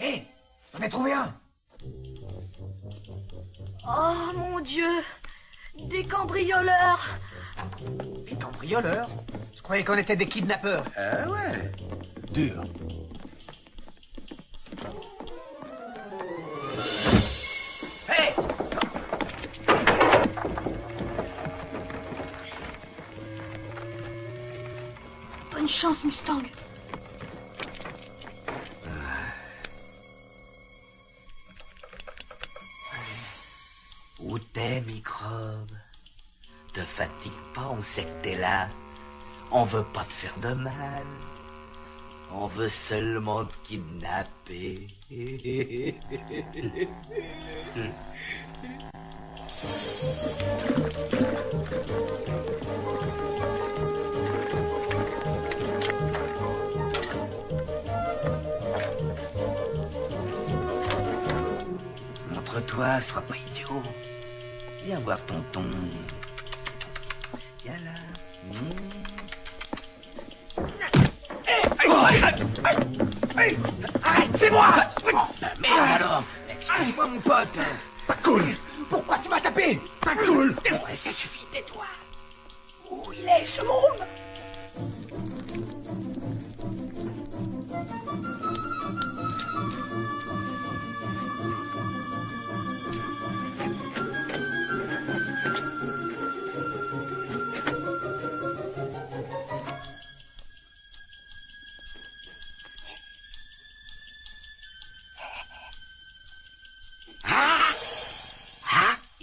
Hé, j'en ai trouvé un. Oh mon Dieu! Des cambrioleurs! Des cambrioleurs? Je croyais qu'on était des kidnappeurs. Ah ouais? Dur. Hé! Bonne chance, Mustang. Où t'es, microbe? Te fatigue pas, on sait que t'es là. On veut pas te faire de mal. On veut seulement te kidnapper. Montre-toi, sois pas idiot. Viens voir tonton. Viens là. Arrête, c'est moi! Merde alors! Excuse-moi mon pote! Pas cool! Pourquoi tu m'as tapé? Pas cool! Ouais, ça suffit, tais-toi! Où il est ce môme?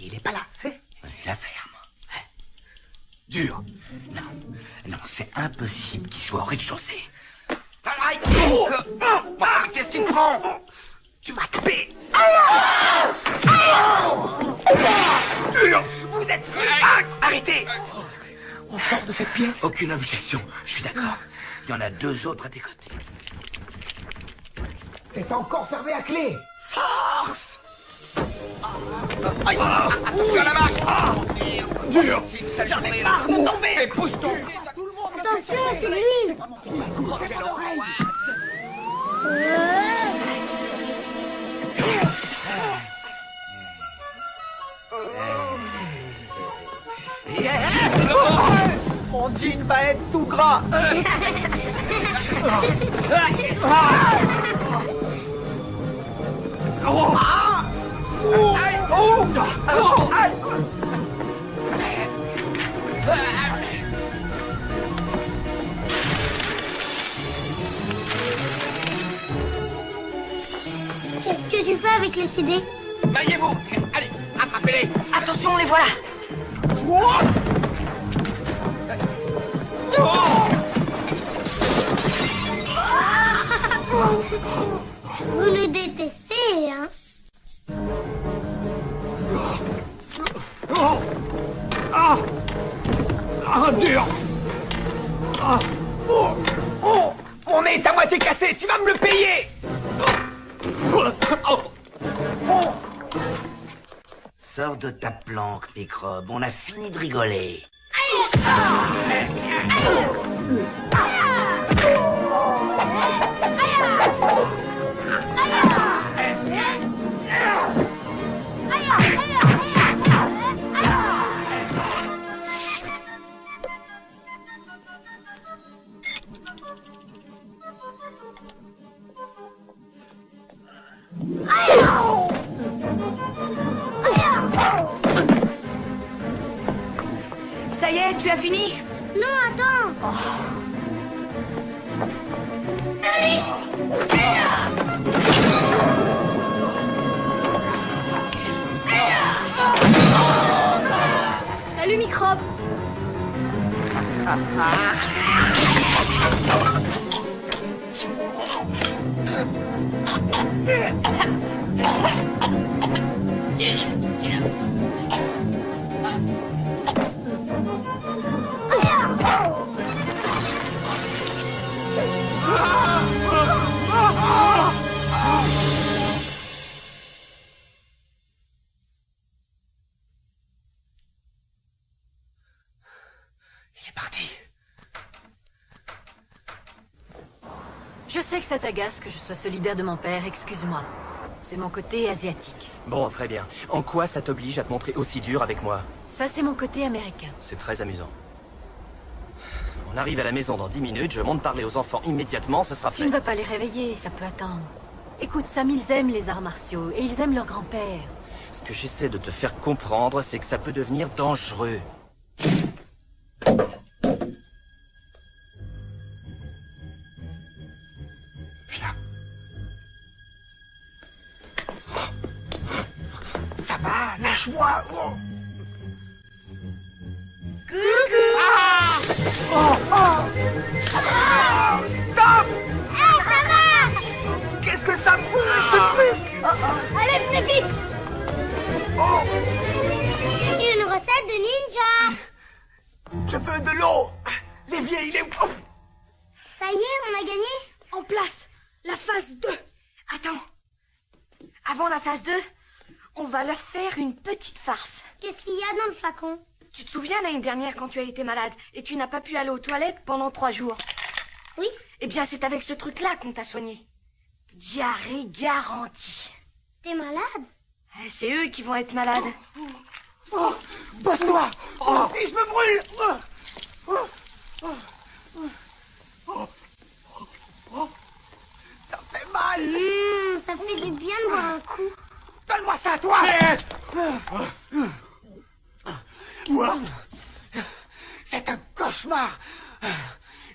Il est pas là. La ferme. Dur. Non, non, c'est impossible qu'il soit au rez-de-chaussée. Qu'est-ce qu'il te prend? Tu m'as tapé. Dur. Vous êtes... Arrêtez. On sort de cette pièce? Aucune objection, je suis d'accord. Il y en a 2 autres à tes côtés. C'est encore fermé à clé. Force! Aïe! Attention à la marche! Dur! J'en ai marre de tomber! Pousse-toi! Attention, c'est lui. Mon jean va être tout gras. Qu'est-ce que tu fais avec les CD? Maillez-vous! Allez, attrapez-les! Attention, les voilà! Vous nous détestez, hein? Dur! Mon nez est à moitié cassé, tu vas me le payer! Sors de ta planque, microbe, on a fini de rigoler. Ça y est, tu as fini? Non, attends. Salut, microbe. Il est parti. Je sais que ça t'agace que je sois solidaire de mon père, excuse-moi. C'est mon côté asiatique. Bon, très bien. En quoi ça t'oblige à te montrer aussi dur avec moi? Ça, c'est mon côté américain. C'est très amusant. On arrive à la maison dans 10 minutes, je monte parler aux enfants immédiatement, ce sera fait. Tu ne vas pas les réveiller, ça peut attendre. Écoute, Sam, ils aiment les arts martiaux, et ils aiment leur grand-père. Ce que j'essaie de te faire comprendre, c'est que ça peut devenir dangereux. Viens. Ça va, lâche-moi. Oh. Coucou. Ah oh, oh. Ah, stop. Hey, ça marche. Qu'est-ce que ça brûle, ce truc? Allez, venez vite. Oh. C'est une recette de ninja. Je veux de l'eau. L'évier, il est où? Ça y est, on a gagné. En place. La phase 2. Attends. Avant la phase 2, on va leur faire une petite farce. Qu'est-ce qu'il y a dans le flacon? Tu te souviens l'année dernière quand tu as été malade et tu n'as pas pu aller aux toilettes pendant 3 jours? Oui. Eh bien, c'est avec ce truc-là qu'on t'a soigné. Diarrhée garantie. T'es malade? C'est eux qui vont être malades. Oh, passe-toi. Oh, si je me brûle. Ça fait mal. Ça fait du bien de boire un coup. Donne-moi ça, toi. Quoi? C'est un cauchemar.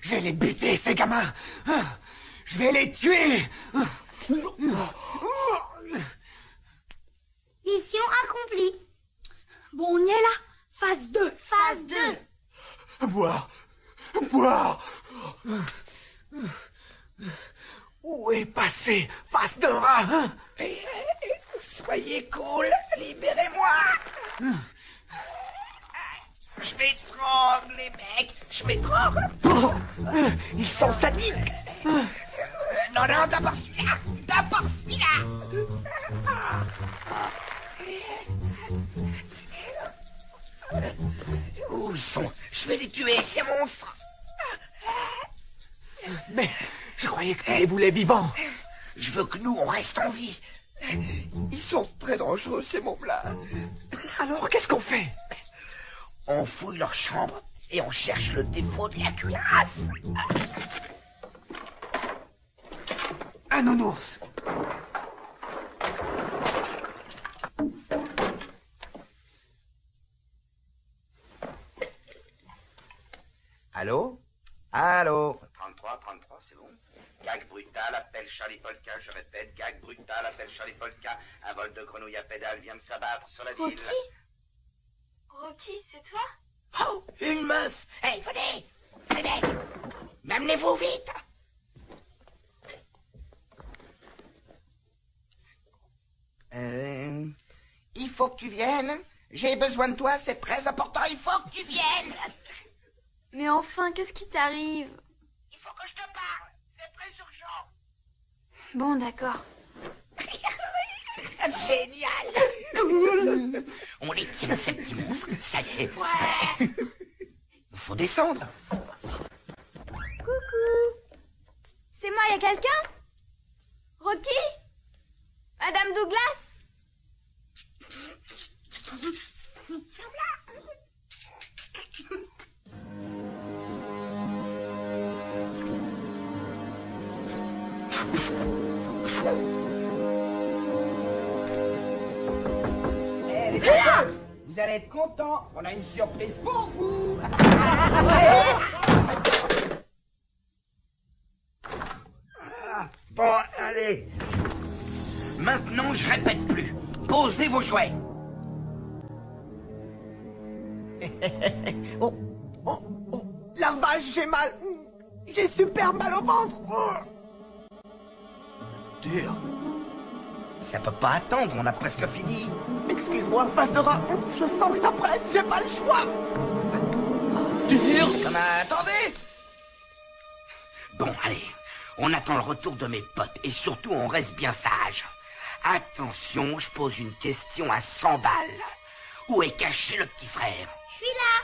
Je vais les buter, ces gamins. Je vais les tuer. Mission accomplie. Bon, on y est là. Phase 2. Phase 2. Boire. Boire. Où est passé Face de rat? Soyez cool, libérez-moi. Je m'étrangle, les mecs. Je m'étrangle. Oh, ils sont sadiques. Non, non, d'abord celui-là. D'abord celui-là. Où ils sont? Je vais les tuer, ces monstres. Mais je croyais que tu les voulais vivants. Je veux que nous, on reste en vie. Ils sont très dangereux, ces mômes-là. Alors, qu'est-ce qu'on fait? On fouille leur chambre et on cherche le défaut de la cuirasse. Un nounours. Allô? Allô? 33, c'est bon. Gag brutal, appelle Charlie Polka, je répète, gag brutal, appelle Charlie Polka. Un vol de grenouille à pédale vient de s'abattre sur la ville. Rocky, c'est toi? Oh, une meuf. Hey, venez. Les mecs, m'amenez-vous vite. Il faut que tu viennes. J'ai besoin de toi, c'est très important, il faut que tu viennes. Mais enfin, qu'est-ce qui t'arrive? Il faut que je te parle, c'est très urgent. Bon, d'accord. Génial. On les tient, ces petits monstres, ça y est. Ouais. Faut descendre. Coucou. C'est moi, y a quelqu'un? Rocky? Madame Douglas? Vous allez être contents, on a une surprise pour vous. Bon, allez. Maintenant, je répète plus. Posez vos jouets. Oh, oh, oh. La vache, j'ai mal. J'ai super mal au ventre. Dur. Ça peut pas attendre, on a presque fini. Excuse-moi, face de rat. Je sens que ça presse, j'ai pas le choix. Dur. Comme attendez. Bon, allez. On attend le retour de mes potes et surtout on reste bien sage. Attention, je pose une question à 100 balles. Où est caché le petit frère? Je suis là.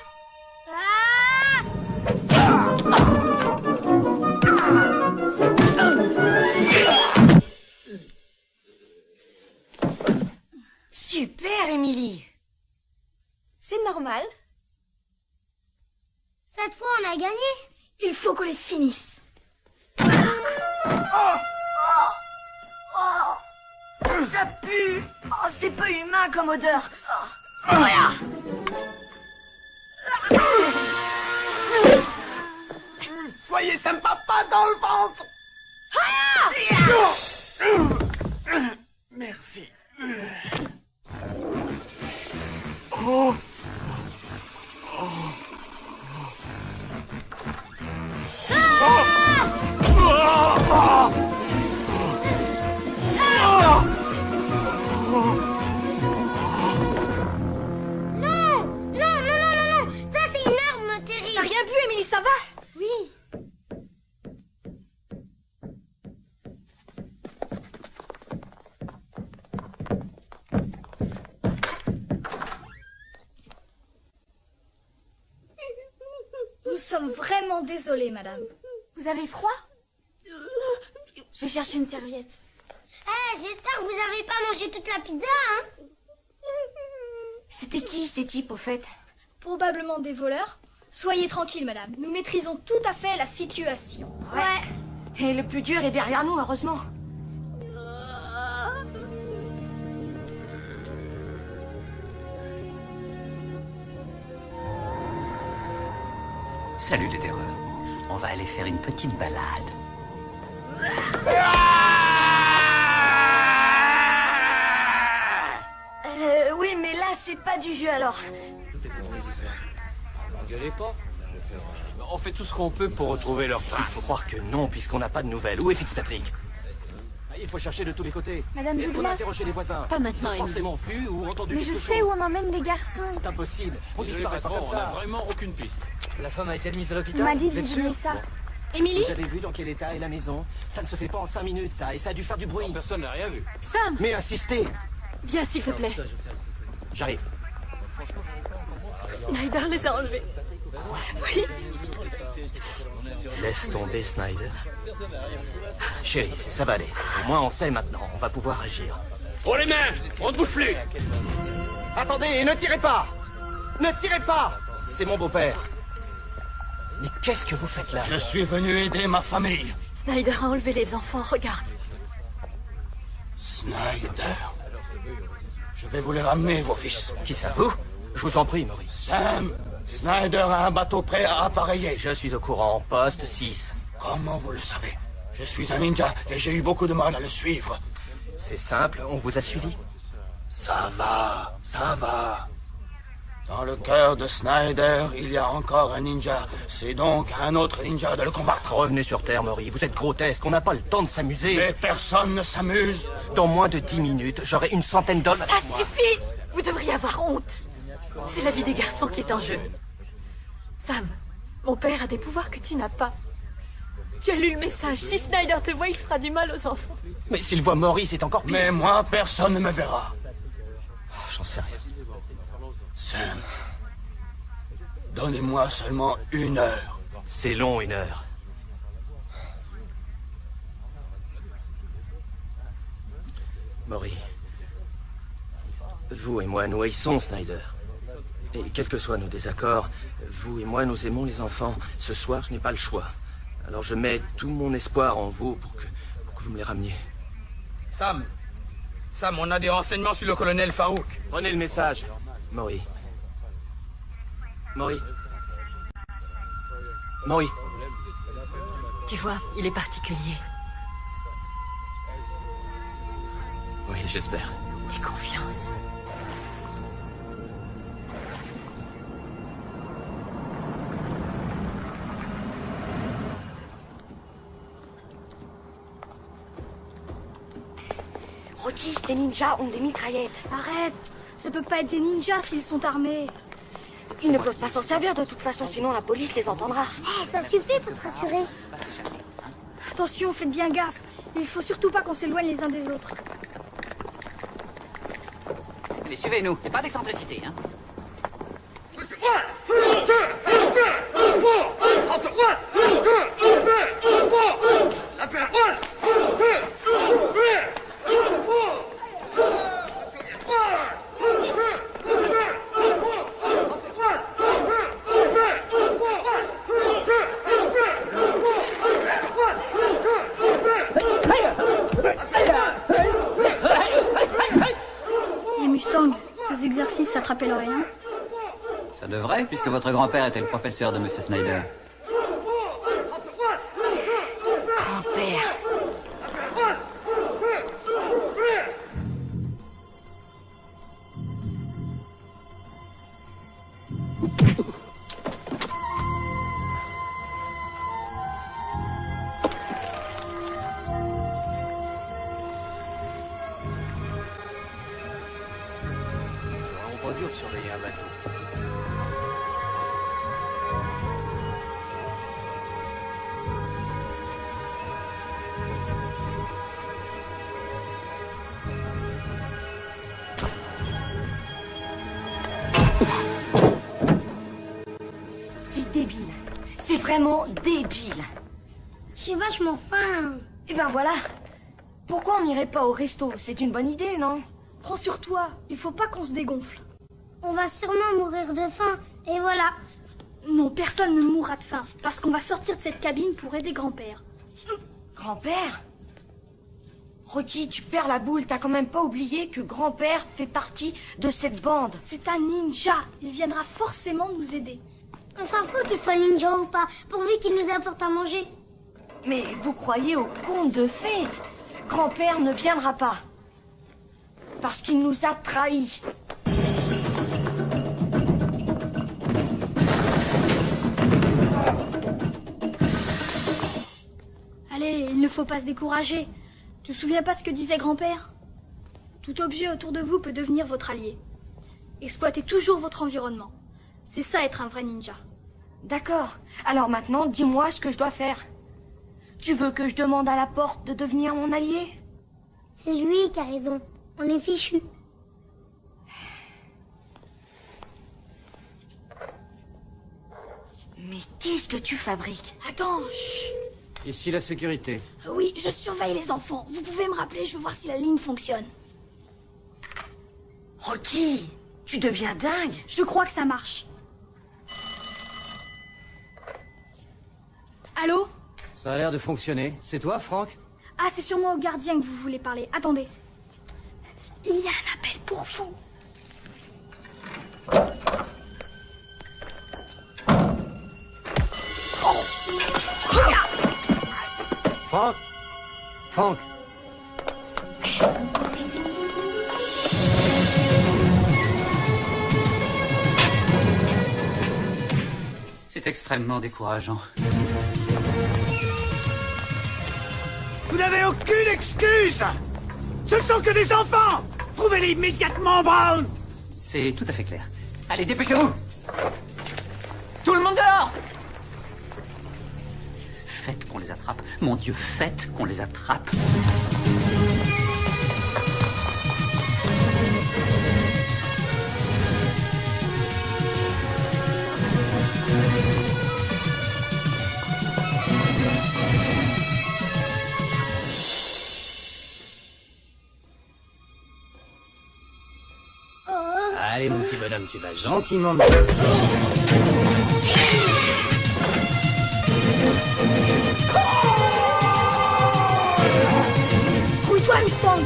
Cette fois, on a gagné. Il faut qu'on les finisse. Ça pue. Oh, c'est pas humain comme odeur. Voilà. Soyez sympa, pas dans le ventre. Merci. Oh. Ça, c'est une arme terrible. T'as rien vu, Émilie, ça va? Oui. Nous sommes vraiment désolés, madame. Vous avez froid? Je vais chercher une serviette. J'espère que vous avez pas mangé toute la pizza, hein? C'était qui ces types au fait? Probablement des voleurs. Soyez tranquille, madame. Nous maîtrisons tout à fait la situation. Ouais. Et le plus dur est derrière nous, heureusement. Salut les terreurs. On va aller faire une petite balade. Oui, mais là, c'est pas du jeu alors. N'engueulez pas. On fait tout ce qu'on peut pour retrouver leur trace. Il faut croire que non, puisqu'on n'a pas de nouvelles. Où est Fitzpatrick? Il faut chercher de tous les côtés. Madame Est-ce qu'on a Douglas. interrogé les voisins? Pas maintenant, Ils ont forcément vu ou entendu Mais quelque je chose. sais où on emmène les garçons. C'est impossible. On disparaît pas comme On n'a ça. vraiment aucune piste. La femme a été admise à On l'hôpital. m'a dit de Vous êtes vous donner sûr? ça. Émilie? Vous avez vu dans quel état est la maison? Ça ne se fait pas en 5 minutes, ça. Et ça a dû faire du bruit. Personne n'a rien vu. Sam! Mais insistez. Viens, s'il te plaît. J'arrive. Snyder les a enlevés. Oui. Laisse tomber, Snyder. Chérie, ça va aller. Au moins, on sait maintenant. On va pouvoir agir. Oh les mains! On ne bouge plus! Attendez, ne tirez pas! Ne tirez pas! C'est mon beau-père. Mais qu'est-ce que vous faites là? Je suis venu aider ma famille. Snyder a enlevé les enfants, regarde. Snyder. Je vais vous les ramener, vos fils. Qui ça, vous? Je vous en prie, Maurice. Sam, Snyder a un bateau prêt à appareiller. Je suis au courant. Poste 6. Comment vous le savez? Je suis un ninja et j'ai eu beaucoup de mal à le suivre. C'est simple, on vous a suivi. Ça va, ça va. Dans le cœur de Snyder, il y a encore un ninja. C'est donc à un autre ninja de le combattre. Revenez sur Terre, Maury. Vous êtes grotesque. On n'a pas le temps de s'amuser. Mais personne ne s'amuse. Dans moins de 10 minutes, j'aurai une centaine d'hommes. Ça suffit! Vous devriez avoir honte. C'est la vie des garçons qui est en jeu. Sam, mon père a des pouvoirs que tu n'as pas. Tu as lu le message. Si Snyder te voit, il fera du mal aux enfants. Mais s'il voit Maurice, c'est encore pire. Mais moi, personne ne me verra. J'en sais rien. Sam, donnez-moi seulement 1 heure. C'est long, 1 heure. Maury. Vous et moi, nous haïssons Snyder. Et quels que soient nos désaccords, vous et moi, nous aimons les enfants. Ce soir, je n'ai pas le choix. Alors je mets tout mon espoir en vous pour que vous me les rameniez. Sam, on a des renseignements sur le colonel Farouk. Prenez le message, Maury. Maury. Maury. Tu vois, il est particulier. Oui, j'espère. Et confiance. Rocky, ces ninjas ont des mitraillettes. Arrête! Ça peut pas être des ninjas s'ils sont armés. Ils ne peuvent pas s'en servir de toute façon, sinon la police les entendra. Ça suffit pour te rassurer. Attention, faites bien gaffe. Il faut surtout pas qu'on s'éloigne les uns des autres. Allez, suivez-nous. Et pas d'excentricité, hein. rattraper l'Orient? Ça devrait, puisque votre grand-père était le professeur de M. Snyder. Grand-père. C'est vraiment pas dur de surveiller un bateau. C'est débile. C'est vraiment débile. J'ai vachement faim. Eh ben voilà. Pourquoi on n'irait pas au resto? C'est une bonne idée, non? Prends sur toi, il faut pas qu'on se dégonfle. On va sûrement mourir de faim. Et voilà. Non, personne ne mourra de faim, parce qu'on va sortir de cette cabine pour aider grand-père. Grand-père? Rocky, tu perds la boule. T'as quand même pas oublié que grand-père fait partie de cette bande. C'est un ninja. Il viendra forcément nous aider. On s'en fout qu'il soit ninja ou pas, pourvu qu'il nous apporte à manger. Mais vous croyez au conte de fées? Grand-père ne viendra pas. Parce qu'il nous a trahis. Allez, il ne faut pas se décourager. Tu te souviens pas ce que disait grand-père? Tout objet autour de vous peut devenir votre allié. Exploitez toujours votre environnement. C'est ça être un vrai ninja. D'accord. Alors maintenant, dis-moi ce que je dois faire. Tu veux que je demande à la porte de devenir mon allié? C'est lui qui a raison. On est fichus. Mais qu'est-ce que tu fabriques? Attends, chut. Ici la sécurité. Oui, je surveille les enfants. Vous pouvez me rappeler, je veux voir si la ligne fonctionne. Rocky, tu deviens dingue. Je crois que ça marche. Allô? Ça a l'air de fonctionner. C'est toi, Franck? Ah, c'est sûrement au gardien que vous voulez parler. Attendez. Il y a un appel pour vous. Franck? Franck? C'est extrêmement décourageant. Vous n'avez aucune excuse! Ce ne sont que des enfants! Trouvez-les immédiatement, Brown! C'est tout à fait clair. Allez, dépêchez-vous! Tout le monde dehors! Faites qu'on les attrape. Mon Dieu, faites qu'on les attrape. Allez, mon petit bonhomme, tu vas gentiment... Couille-toi, Mustang!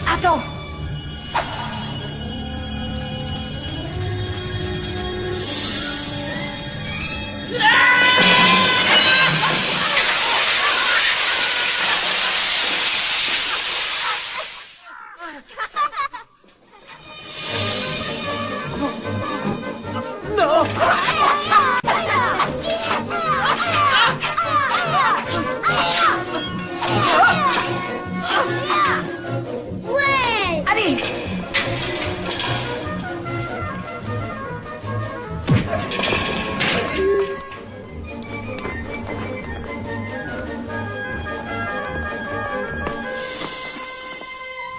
Attends. Ouais! Allez!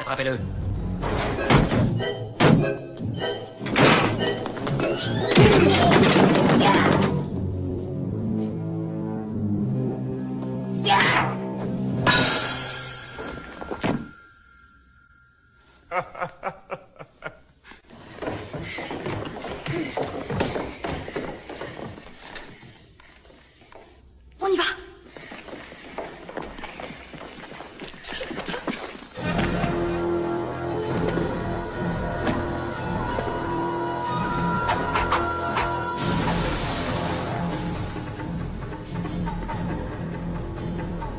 Attrapez-le. On y va.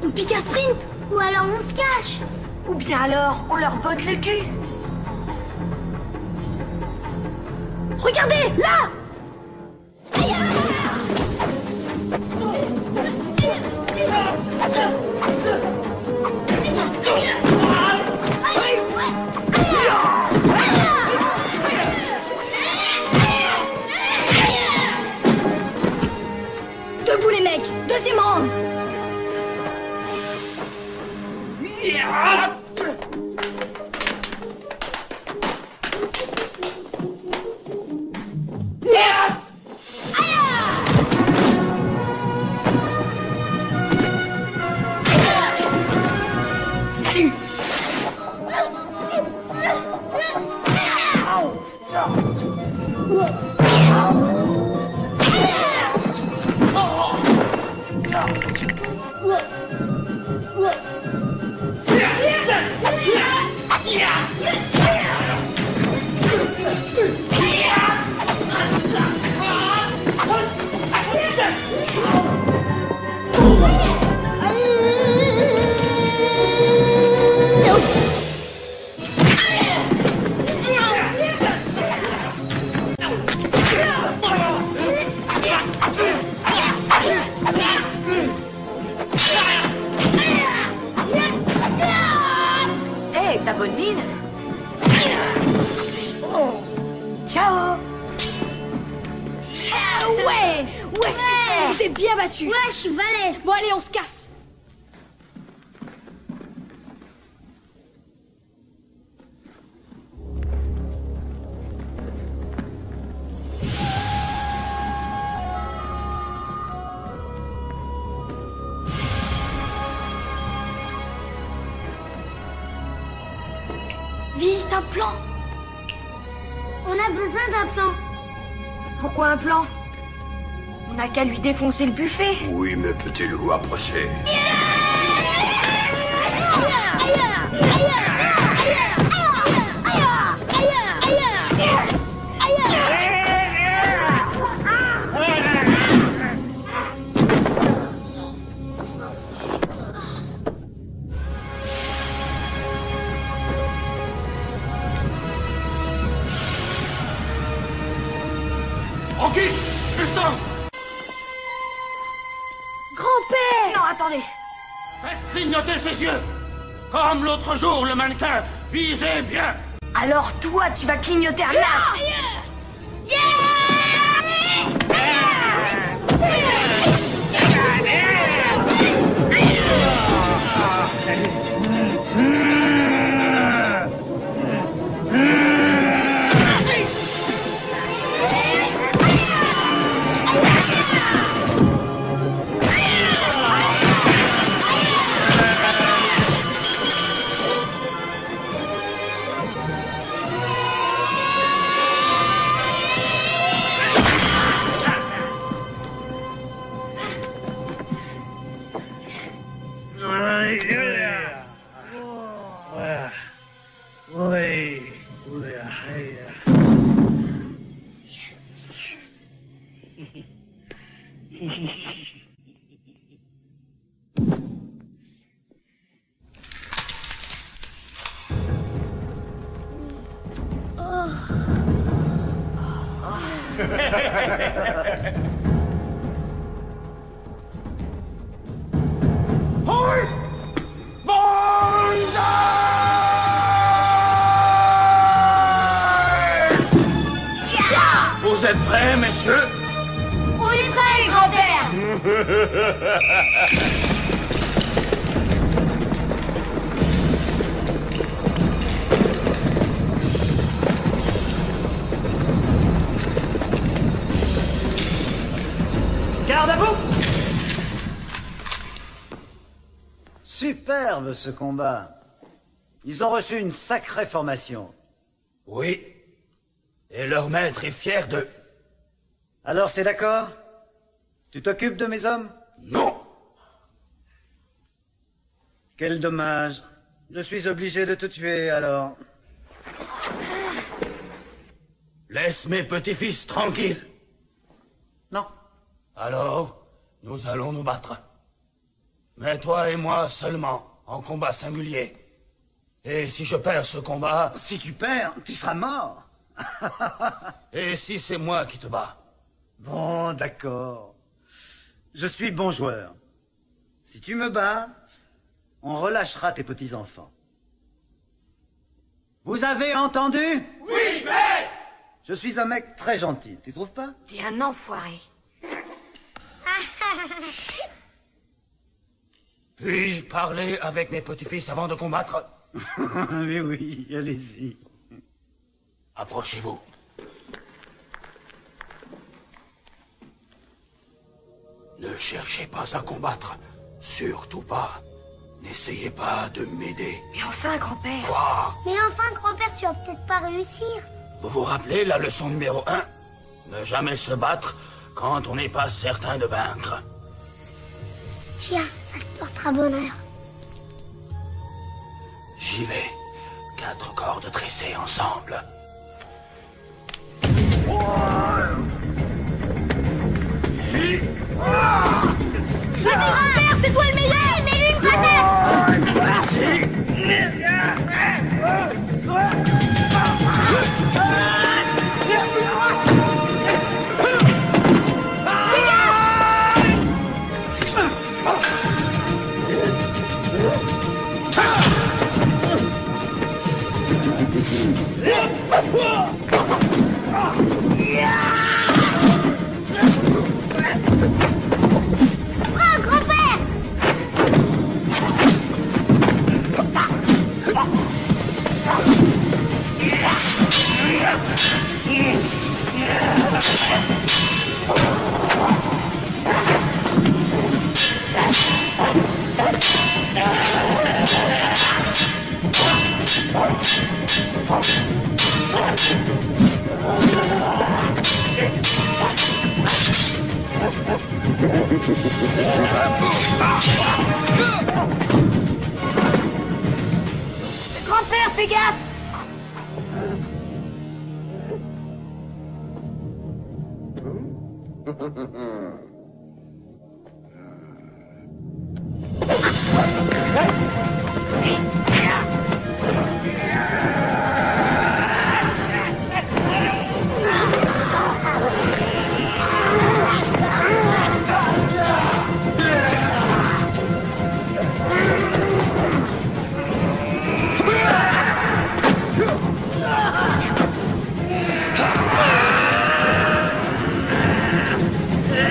On pique un sprint. Ou alors on se cache. Ou bien alors, on leur botte le cul. Regardez, là. Debout les mecs, deuxième round. Salut. Hé, ta bonne mine. Ciao. Ouais, super. Tu t'es bien battu. Ouais, je suis balèze. Bon allez, on se casse. Vite, un plan. On a besoin d'un plan. Pourquoi un plan? On n'a qu'à lui défoncer le buffet. Oui, mais petit loup, approchez. Rocky, Justin, Grand-père! Non, attendez. faites clignoter ses yeux. Comme l'autre jour, le mannequin. Visez bien. Alors toi, tu vas clignoter un max. Vous êtes prêts, messieurs? On est prêts, grand-père. Garde à vous! Superbe ce combat. Ils ont reçu une sacrée formation. Oui. Et leur maître est fier d'eux. Alors c'est d'accord? Tu t'occupes de mes hommes? Non. Quel dommage. Je suis obligé de te tuer alors. Laisse mes petits-fils tranquilles. Non. Alors, nous allons nous battre. Mais toi et moi seulement, en combat singulier. Et si je perds ce combat... Si tu perds, tu seras mort. Et si c'est moi qui te bats? Bon, d'accord. Je suis bon joueur. Si tu me bats, on relâchera tes petits-enfants. Vous avez entendu? Oui, maître! Je suis un mec très gentil, tu trouves pas? T'es un enfoiré. Puis-je parler avec mes petits-fils avant de combattre? Oui, oui, allez-y. Approchez-vous. Ne cherchez pas à combattre. Surtout pas. N'essayez pas de m'aider. Mais enfin, grand-père. Quoi? Mais enfin, grand-père, tu vas peut-être pas réussir. Vous vous rappelez la leçon numéro 1? Ne jamais se battre quand on n'est pas certain de vaincre. Tiens, ça te portera bonheur. J'y vais. 4 cordes tressées ensemble. Vas-y, grand-père, c'est toi le meilleur! Mets-lui une Prends, grand-père! Grand-père, fais gaffe!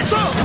Sors!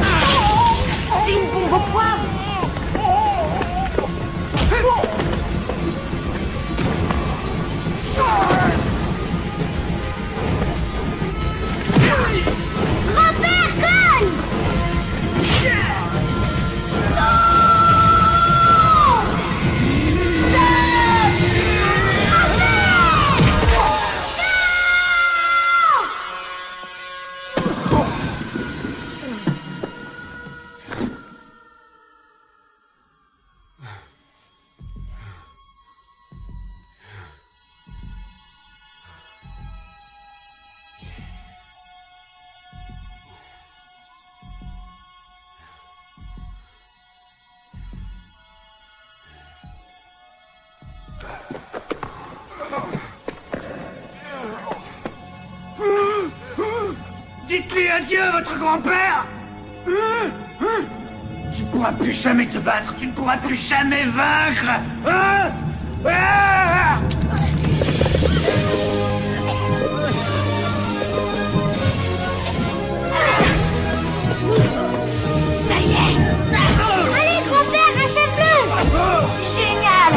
Dites-lui adieu, votre grand-père. Tu ne pourras plus jamais te battre, tu ne pourras plus jamais vaincre. Hein? Ah! Ça y est. Allez, grand-père, achève-le. Génial.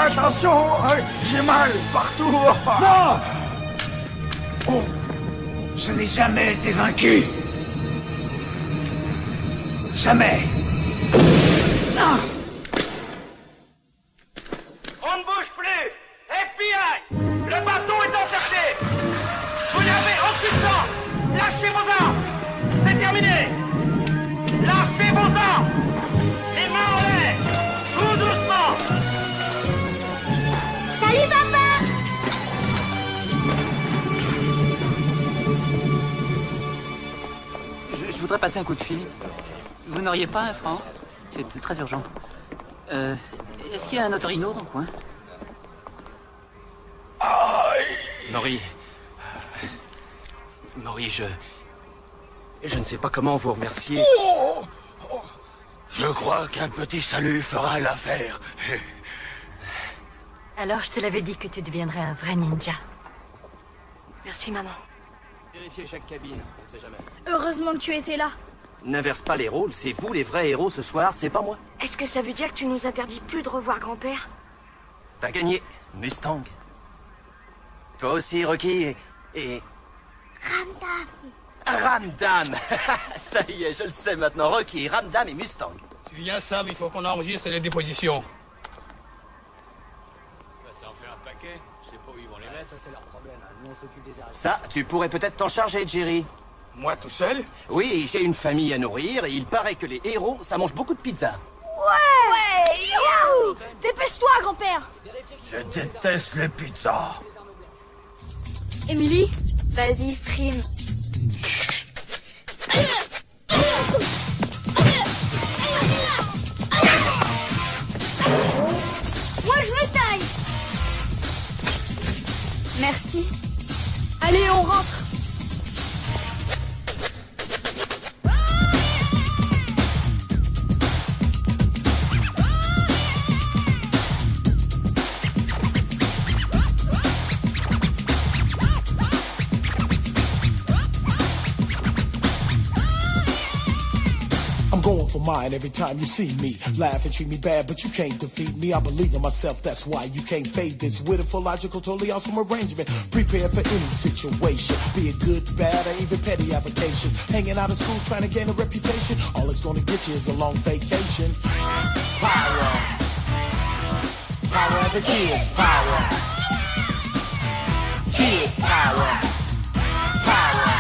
Attention, j'ai mal partout. Non. Oh, je n'ai jamais été vaincu. Jamais. Non. On ne bouge plus. FBI, le bateau est encerclé. Vous n'avez aucune chance. Lâchez vos armes. C'est terminé. Lâchez vos armes. Les mains en l'air. Tout doucement. Salut, papa. Je voudrais passer un coup de fil. Vous n'auriez pas un franc? C'est très urgent. Est-ce qu'il y a un Otorino dans le coin? Maury, je ne sais pas comment vous remercier. Je crois qu'un petit salut fera l'affaire. Alors je te l'avais dit que tu deviendrais un vrai ninja. Merci, maman. Vérifiez chaque cabine, on ne sait jamais. Heureusement que tu étais là. N'inverse pas les rôles, c'est vous les vrais héros ce soir, c'est pas moi. Est-ce que ça veut dire que tu nous interdis plus de revoir grand-père? T'as gagné, Mustang. Toi aussi, Rocky, et... Ramdam. Ça y est, je le sais maintenant. Rocky, Ramdam et Mustang. Viens, Sam, il faut qu'on enregistre les dépositions. Ça en fait un paquet. Je sais pas où ils vont les mettre, ça c'est leur problème. Nous on s'occupe des arrêts. Ça, tu pourrais peut-être t'en charger, Jerry. Moi tout seul? Oui, j'ai une famille à nourrir et il paraît que les héros, ça mange beaucoup de pizza. Ouais. Youhou. Dépêche-toi, grand-père. Je déteste les pizzas. Émilie, vas-y, frime. Moi, je me taille. Merci. Allez, on rentre. Going for mine every time you see me. Laugh and treat me bad, but you can't defeat me. I believe in myself, that's why you can't fade this. Wittiful, logical, totally awesome arrangement. Prepared for any situation. Be it good, bad, or even petty avocations. Hanging out of school trying to gain a reputation. All it's gonna get you is a long vacation. Power. Power of the kids. Power. Kid power. Power.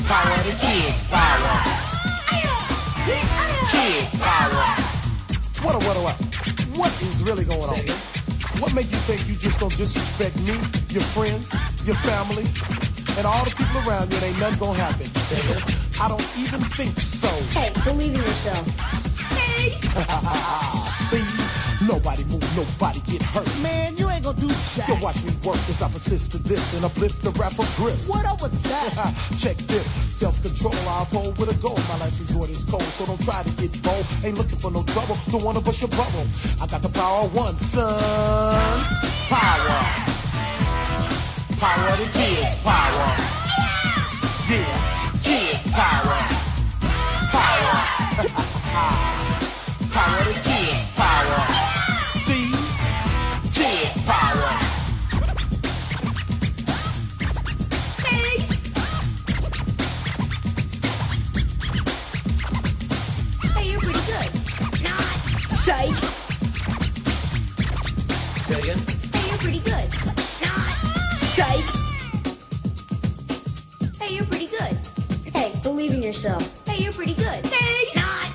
Power of the kids. Power. Kid power. What is really going on? What made you think you just gonna disrespect me, your friends, your family, and all the people around you and ain't nothing gonna happen? I don't even think so. Hey, believe in yourself. Hey! See? Nobody move, nobody get hurt. Man, you ain't gonna do that. Yo, watch me work as I persist to this and uplift the rapper grip. What up with that? Check this. Self-control, I'll roll with a goal. My last resort is cold, so don't try to get bold. Ain't looking for no trouble, don't wanna bust your bubble. I got the power of one, son. Power. Power of the kids, power. Yeah, kid power. Power. Power of the kids, power. See? Kid power. Hey! Hey, you're pretty good. Not. Psych. Say again? Hey, you're pretty good. Not. Psych. Hey, you're pretty good. Hey, believe in yourself. Hey, you're pretty good. Hey! Not.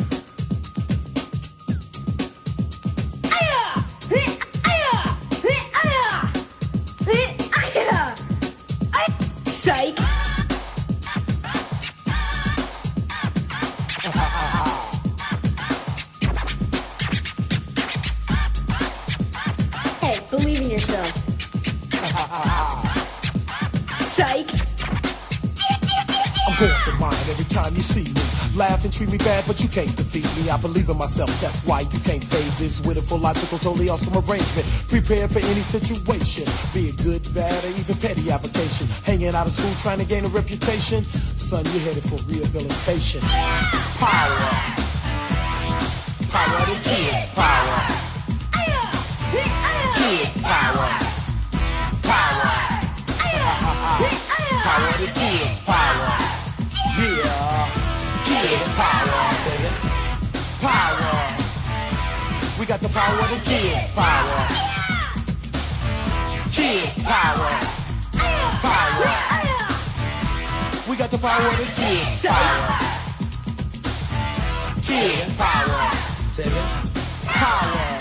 laugh and treat me bad, but you can't defeat me. I believe in myself, that's why you can't fade this with a full logical, totally awesome arrangement. Prepared for any situation, be it good, bad, or even petty avocation. Hanging out of school trying to gain a reputation, son, you're headed for rehabilitation. Power. Power to kids, power. Kid power. Power. Power to kids, power. Yeah. Kid power. Power. We got the power to kids, power. Kid power. Power. We got the power to kids, power. Kid power. Power.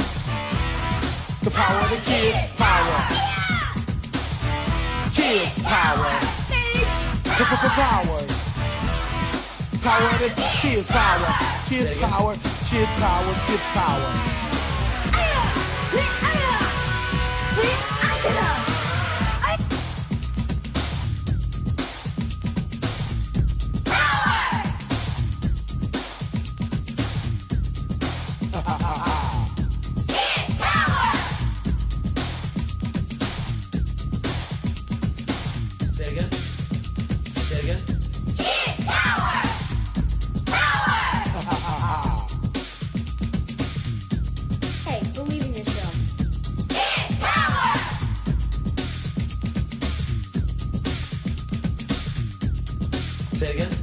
The power to kids, power. Kids power. The power. Power to kids power. Kids power. Kids power. Kids power. Say again.